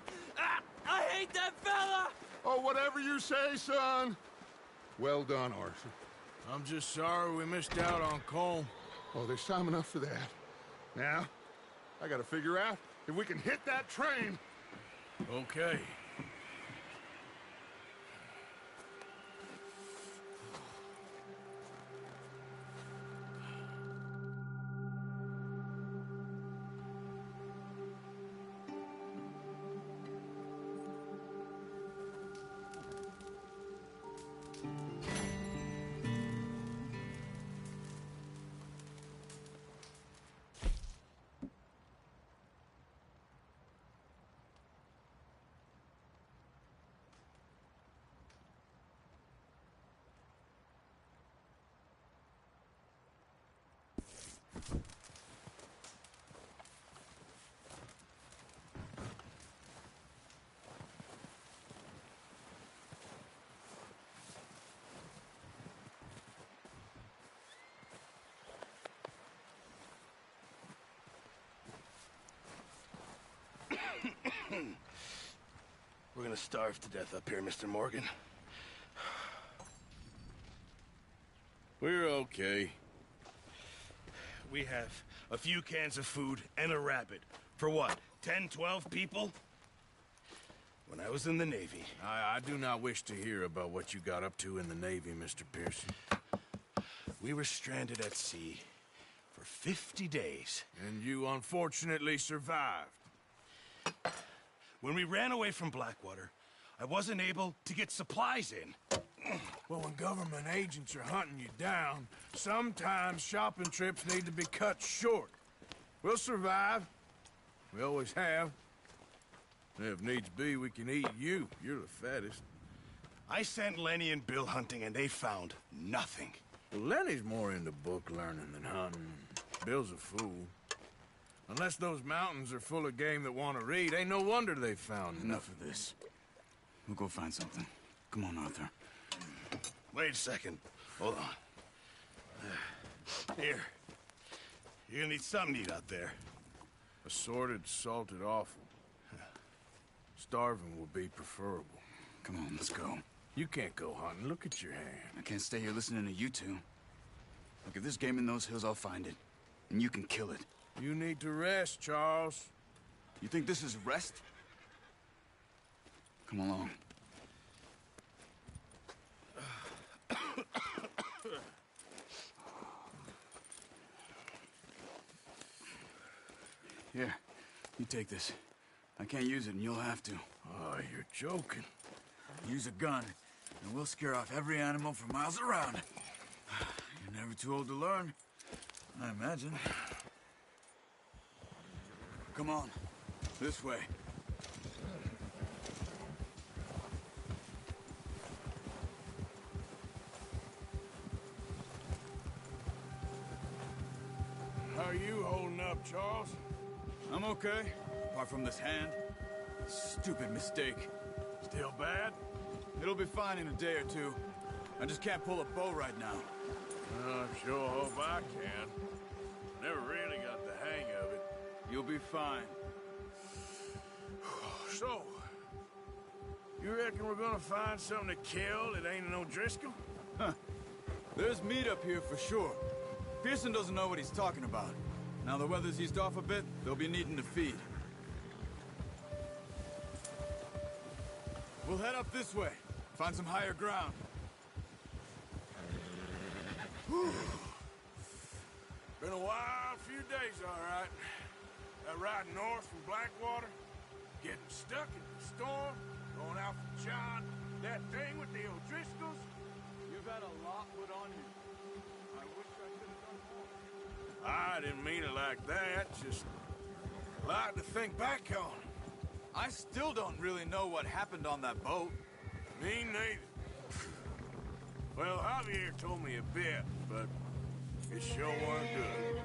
I hate that fella! Oh, whatever you say, son. Well done, Arthur. I'm just sorry we missed out on Colm. Oh, there's time enough for that. Now, I gotta figure out if we can hit that train. Okay. starve to death up here, Mr. Morgan. We're okay. We have a few cans of food and a rabbit. For what, 10, 12 people? When I was in the Navy... I do not wish to hear about what you got up to in the Navy, Mr. Pearson. We were stranded at sea for 50 days. And you unfortunately survived. When we ran away from Blackwater, I wasn't able to get supplies in. Well, when government agents are hunting you down, sometimes shopping trips need to be cut short. We'll survive. We always have. If needs be, we can eat you. You're the fattest. I sent Lenny and Bill hunting, and they found nothing. Well, Lenny's more into book learning than hunting. Bill's a fool. Unless those mountains are full of game that want to read, ain't no wonder they found Enough of this. We'll go find something. Come on, Arthur. Wait a second. Hold on. Here. You're gonna need something to eat out there. Assorted, salted offal. Starving will be preferable. Come on, let's go. You can't go hunting. Look at your hand. I can't stay here listening to you two. Look, if there's game in those hills, I'll find it. And you can kill it. You need to rest, Charles. You think this is rest? Come along. Here, you take this. I can't use it, and you'll have to. Oh, you're joking. Use a gun, and we'll scare off every animal for miles around. You're never too old to learn, I imagine. Come on, this way. How are you holding up, Charles? I'm okay, apart from this hand. Stupid mistake. Still bad? It'll be fine in a day or two. I just can't pull a bow right now. I sure hope I can. Never really got the hang of it. You'll be fine. So, you reckon we're gonna find something to kill that ain't no Driscoll? Huh. There's meat up here for sure. Pearson doesn't know what he's talking about. Now the weather's eased off a bit, they'll be needing to feed. We'll head up this way. Find some higher ground. Been a wild few days, all right. That ride north from Blackwater, getting stuck in the storm, going out from John, that thing with the O'Driscolls. You've had a lot put on you. I wish I could have done more. I didn't mean it like that, just a lot to think back on. I still don't really know what happened on that boat. Me neither. Well, Javier told me a bit, but it sure weren't good.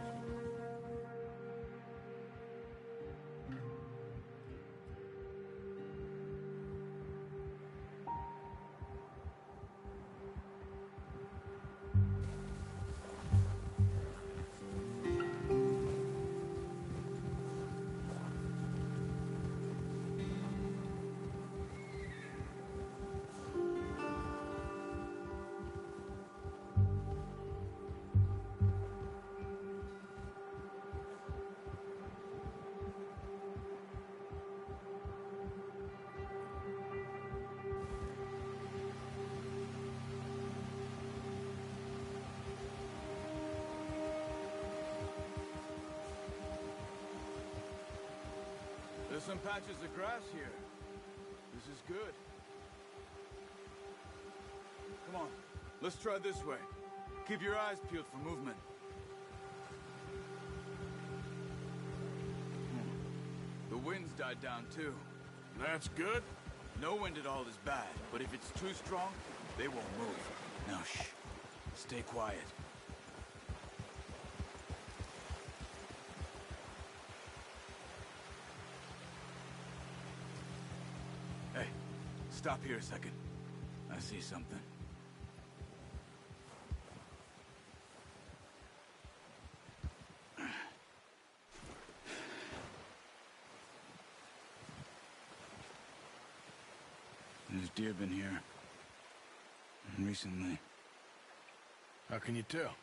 There's some patches of grass here. This is good. Come on, let's try this way. Keep your eyes peeled for movement. The wind's died down too. That's good. No wind at all is bad, but if it's too strong, they won't move. Now shh, stay quiet. Hey, stop here a second. I see something. There's deer been here. Recently. How can you tell?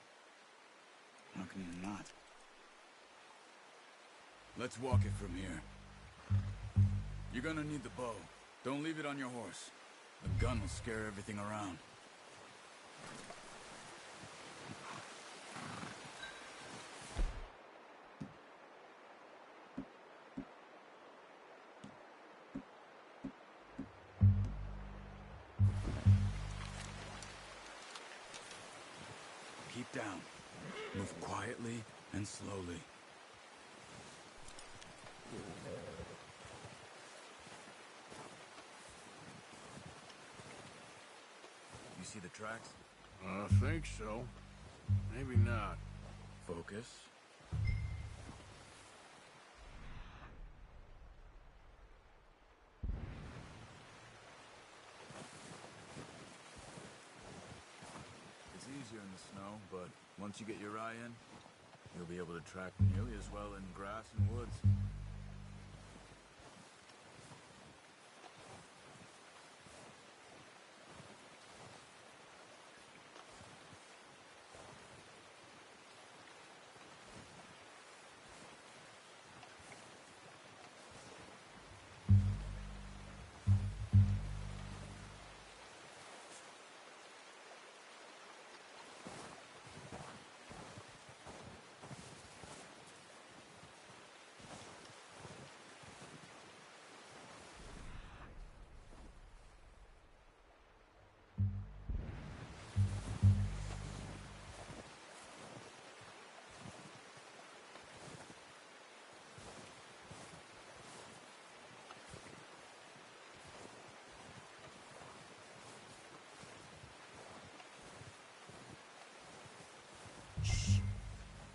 How can you not? Let's walk it from here. You're gonna need the bow. Don't leave it on your horse. The gun will scare everything around. Keep down. Move quietly and slowly. You see the tracks? I think so. Maybe not. Focus. It's easier in the snow, but once you get your eye in, you'll be able to track nearly as well in grass and woods.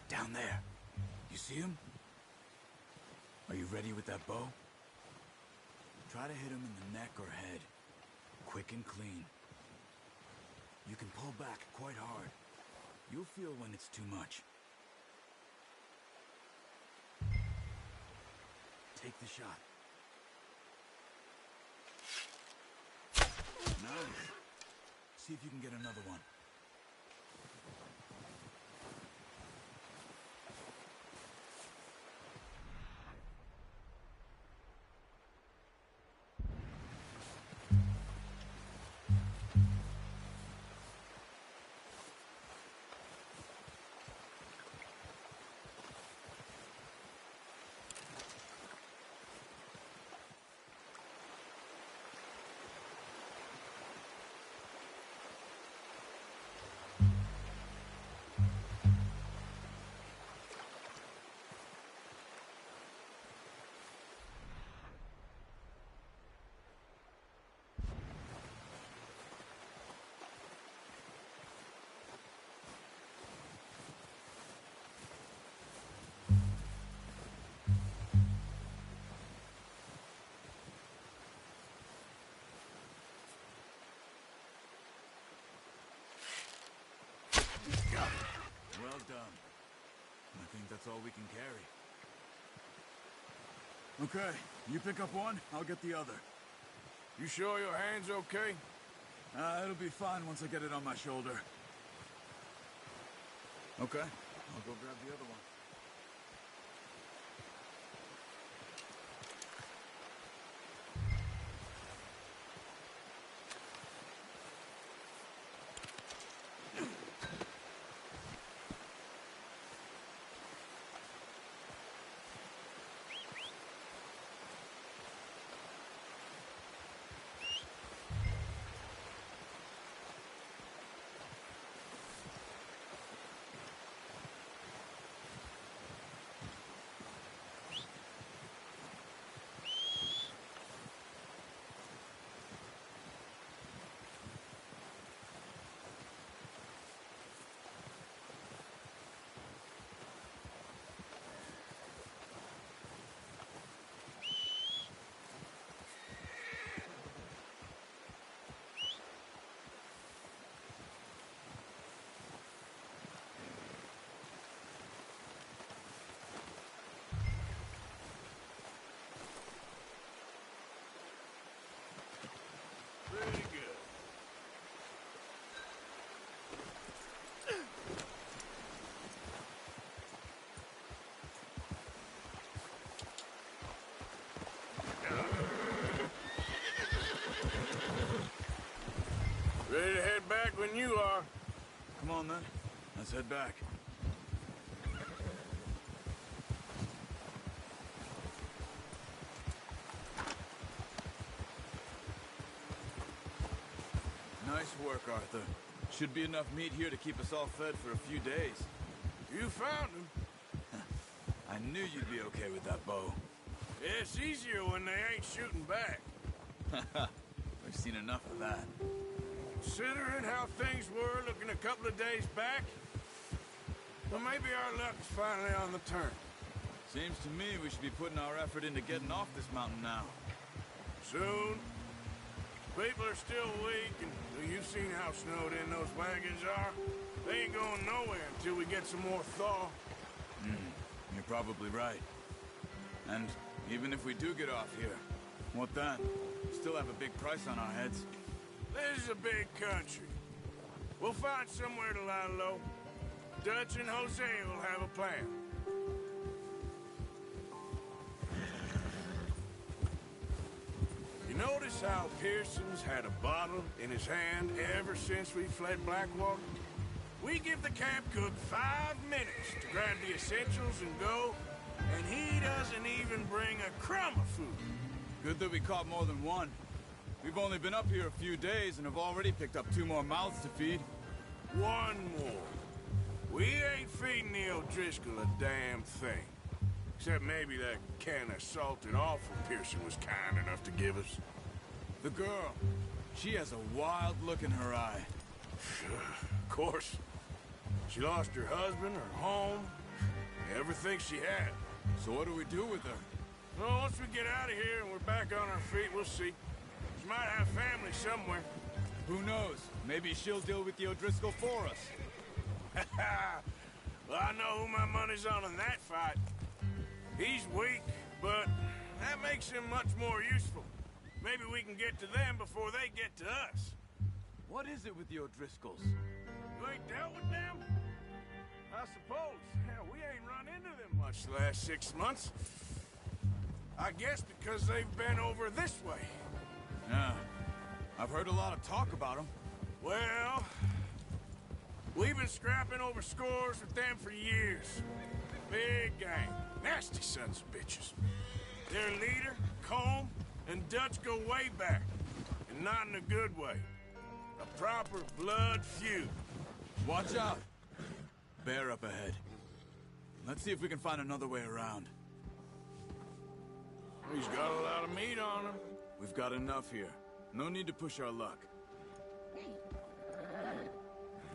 Down there. You see him? Are you ready with that bow? Try to hit him in the neck or head. Quick and clean. You can pull back quite hard. You'll feel when it's too much. Take the shot. Nice. See if you can get another one. Well done. I think that's all we can carry. Okay, you pick up one, I'll get the other. You sure your hand's okay? It'll be fine once I get it on my shoulder. Okay, I'll go grab the other one. Ready to head back when you are. Come on, then. Let's head back. Nice work, Arthur. Should be enough meat here to keep us all fed for a few days. You found him. I knew you'd be okay with that bow. Yeah, it's easier when they ain't shooting back. We've seen enough of that. Considering how things were looking a couple of days back, well, maybe our luck's finally on the turn. Seems to me we should be putting our effort into getting off this mountain now. Soon. People are still weak, and you've seen how snowed in those wagons are. They ain't going nowhere until we get some more thaw. You're probably right. And even if we do get off here, what then? We still have a big price on our heads. This is a big country. We'll find somewhere to lie low. Dutch and Jose will have a plan. You notice how Pearson's had a bottle in his hand ever since we fled Blackwater? We give the camp cook 5 minutes to grab the essentials and go, and he doesn't even bring a crumb of food. Good that we caught more than one. We've only been up here a few days and have already picked up 2 more mouths to feed. 1 more. We ain't feeding the O'Driscoll a damn thing. Except maybe that can of salted offal Pearson was kind enough to give us. The girl. She has a wild look in her eye. Of course. She lost her husband, her home, everything she had. So what do we do with her? Well, once we get out of here and we're back on our feet, we'll see. She might have family somewhere. Who knows? Maybe she'll deal with the O'Driscoll for us. Well, I know who my money's on in that fight. He's weak, but that makes him much more useful. Maybe we can get to them before they get to us. What is it with the O'Driscolls? You ain't dealt with them? I suppose. Hell, we ain't run into them much the last 6 months. I guess because they've been over this way. Yeah. I've heard a lot of talk about them. Well, we've been scrapping over scores with them for years. Big gang. Nasty sons of bitches. Their leader, Combe, and Dutch go way back. And not in a good way. A proper blood feud. Watch out! Bear up ahead. Let's see if we can find another way around. He's got a lot of meat on him. We've got enough here. No need to push our luck.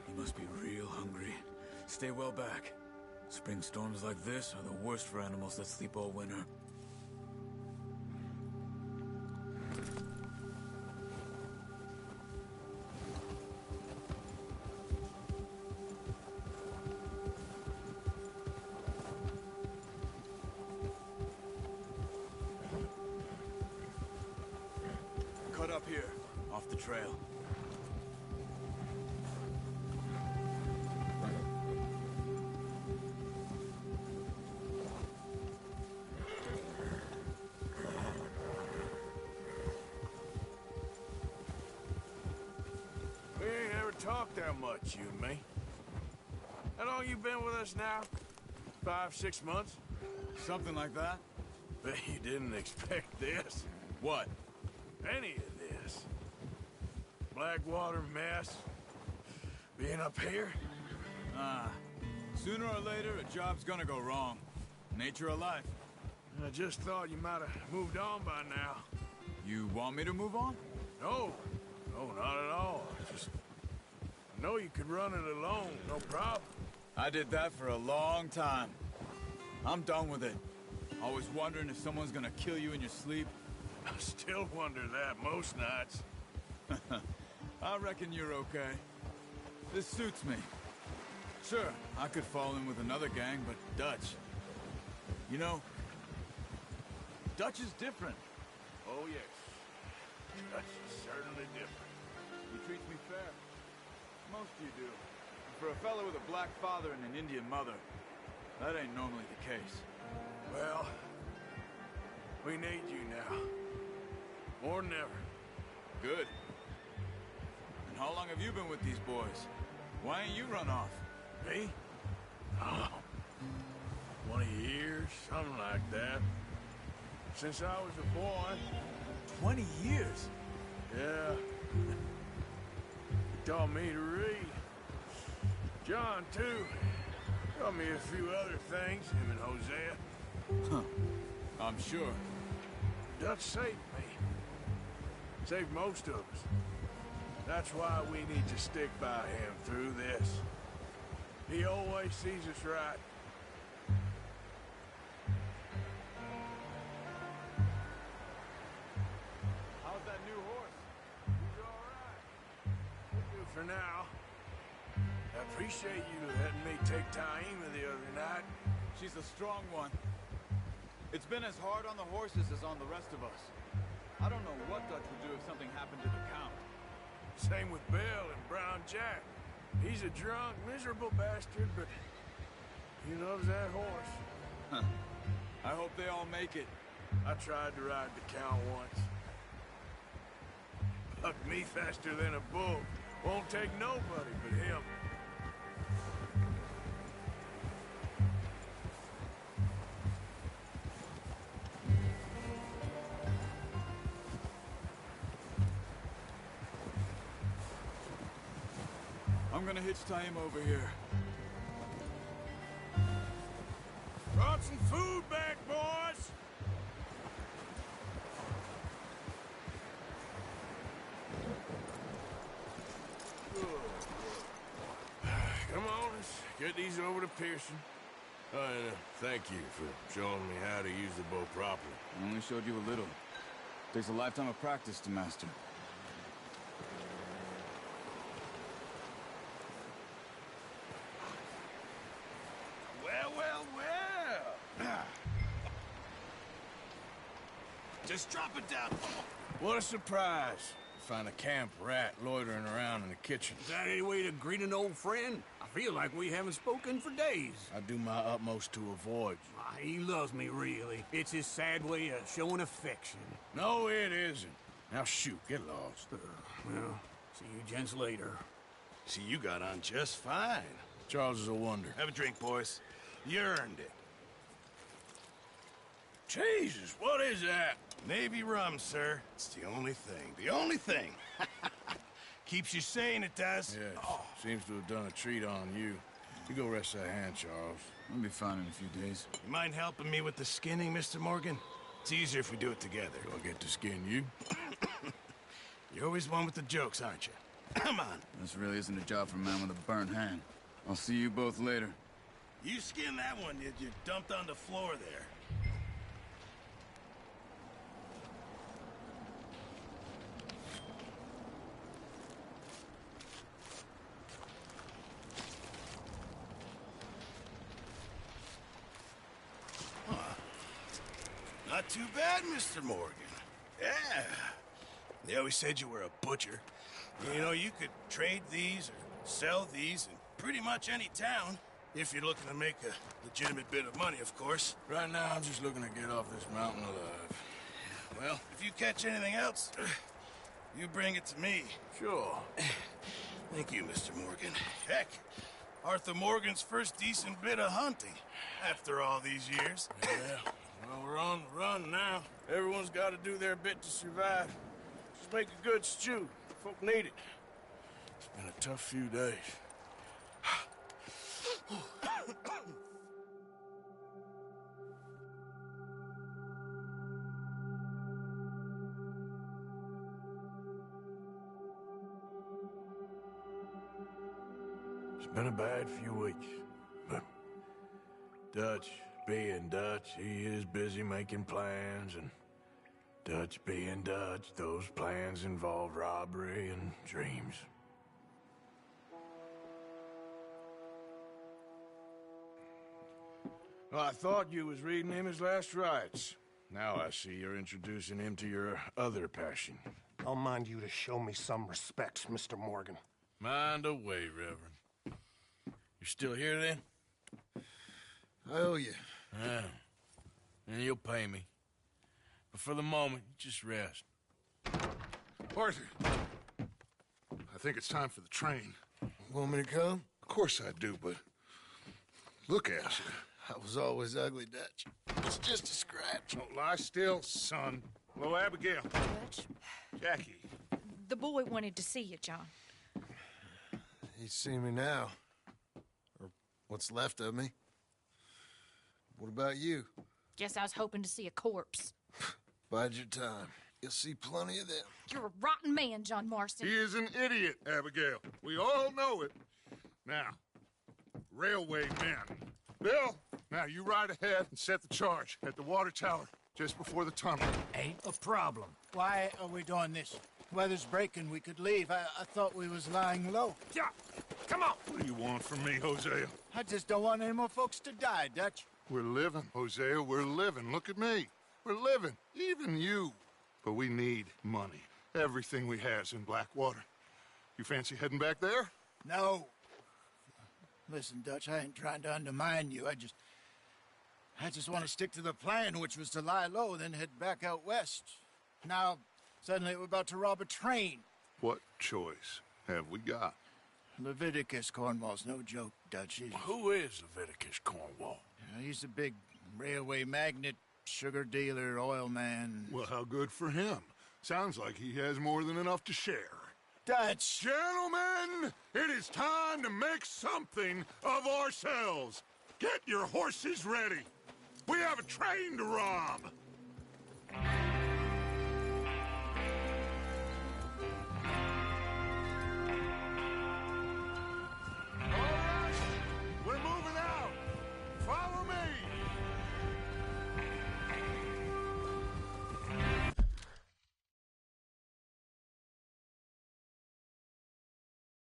He must be real hungry. Stay well back. Spring storms like this are the worst for animals that sleep all winter. Cut up here, off the trail. We ain't ever talked that much, you and me. How long you been with us now? 5, 6 months? Something like that? Bet you didn't expect this. What? Any of this. Blackwater mess. Being up here? Sooner or later, a job's gonna go wrong. Nature of life. I just thought you might have moved on by now. You want me to move on? No. No, not at all. I know you could run it alone, no problem. I did that for a long time. I'm done with it. Always wondering if someone's gonna kill you in your sleep. I still wonder that most nights. I reckon you're okay. This suits me. Sure, I could fall in with another gang, but Dutch... You know, Dutch is different. Oh, yes. Dutch is certainly different. He treats me fair. Most of you do. And for a fellow with a black father and an Indian mother, that ain't normally the case. Well, we need you now. More than ever. Good. And how long have you been with these boys? Why ain't you run off? Me? Oh, 20 years, something like that. Since I was a boy. 20 years? Yeah. He taught me to read. John, too. Taught me a few other things, him and Hosea. Huh. I'm sure. Dutch saved me. Saved most of us. That's why we need to stick by him through this. He always sees us right. How's that new horse? He's all right. Will do for now. I appreciate you letting me take Taima the other night. She's a strong one. It's been as hard on the horses as on the rest of us. I don't know what Dutch would do if something happened to the Count. Same with Bill and Brown Jack. He's a drunk, miserable bastard, but he loves that horse. Huh. I hope they all make it. I tried to ride the Count once. Bucked me faster than a bull. Won't take nobody but him. I'm gonna hitch Taima over here. Brought some food back, boys! Come on, let's get these over to Pearson. And thank you for showing me how to use the bow properly. I only showed you a little. Takes a lifetime of practice to master. Just drop it down. What a surprise. Find a camp rat loitering around in the kitchen. Is that any way to greet an old friend? I feel like we haven't spoken for days. I do my utmost to avoid you. He loves me, really. It's his sad way of showing affection. No, it isn't. Now shoot, get lost. Well, see you gents later. See, you got on just fine. Charles is a wonder. Have a drink, boys. You earned it. Jesus, what is that? Navy rum, sir. It's the only thing. The only thing. Keeps you sane, it does. Yes. Oh. Seems to have done a treat on you. You go rest that hand, Charles. I'll be fine in a few days. You mind helping me with the skinning, Mr. Morgan? It's easier if we do it together. Do I get to skin you? You're always one with the jokes, aren't you? Come on. This really isn't a job for a man with a burnt hand. I'll see you both later. You skinned that one you dumped on the floor there. Not too bad, Mr. Morgan. Yeah. They always said you were a butcher. You know, you could trade these or sell these in pretty much any town. If you're looking to make a legitimate bit of money, of course. Right now, I'm just looking to get off this mountain alive. Well, if you catch anything else, you bring it to me. Sure. Thank you, Mr. Morgan. Heck, Arthur Morgan's first decent bit of hunting after all these years. Yeah. Well, we're on the run now. Everyone's got to do their bit to survive. Just make a good stew. Folk need it. It's been a tough few days. It's been a bad few weeks, but Dutch being Dutch, he is busy making plans, and Dutch being Dutch, those plans involve robbery and dreams. Well, I thought you was reading him his last rites. Now I see you're introducing him to your other passion. I'll mind you to show me some respect, Mr. Morgan. Mind away, Reverend. You still here, then? I owe you. Yeah. And you'll pay me. But for the moment, just rest. Arthur, I think it's time for the train. Want me to come? Of course I do, but look at you. I was always ugly, Dutch. It's just a scratch. Don't lie still, son. Hello, Abigail. Dutch, Jackie. the boy wanted to see you, John. He's seen me now. Or what's left of me. What about you? Guess I was hoping to see a corpse. Bide your time. You'll see plenty of them. You're a rotten man, John Marston. He is an idiot, Abigail. We all know it. Now, railway men. Bill, now you ride ahead and set the charge at the water tower just before the tunnel. Ain't a problem. Why are we doing this? Weather's breaking. We could leave. I thought we was lying low. Yeah, come on. What do you want from me, Hosea? I just don't want any more folks to die, Dutch. We're living, Hosea. We're living. Look at me. We're living. Even you. But we need money. Everything we has in Blackwater. You fancy heading back there? No. Listen, Dutch, I ain't trying to undermine you. I just want to stick to the plan, which was to lie low, then head back out west. Now, suddenly we're about to rob a train. What choice have we got? Leviticus Cornwall's no joke, Dutch. Who is Leviticus Cornwall? He's a big railway magnate, sugar dealer, oil man. Well, how good for him. Sounds like he has more than enough to share. Dutch! Gentlemen, it is time to make something of ourselves. Get your horses ready. We have a train to rob.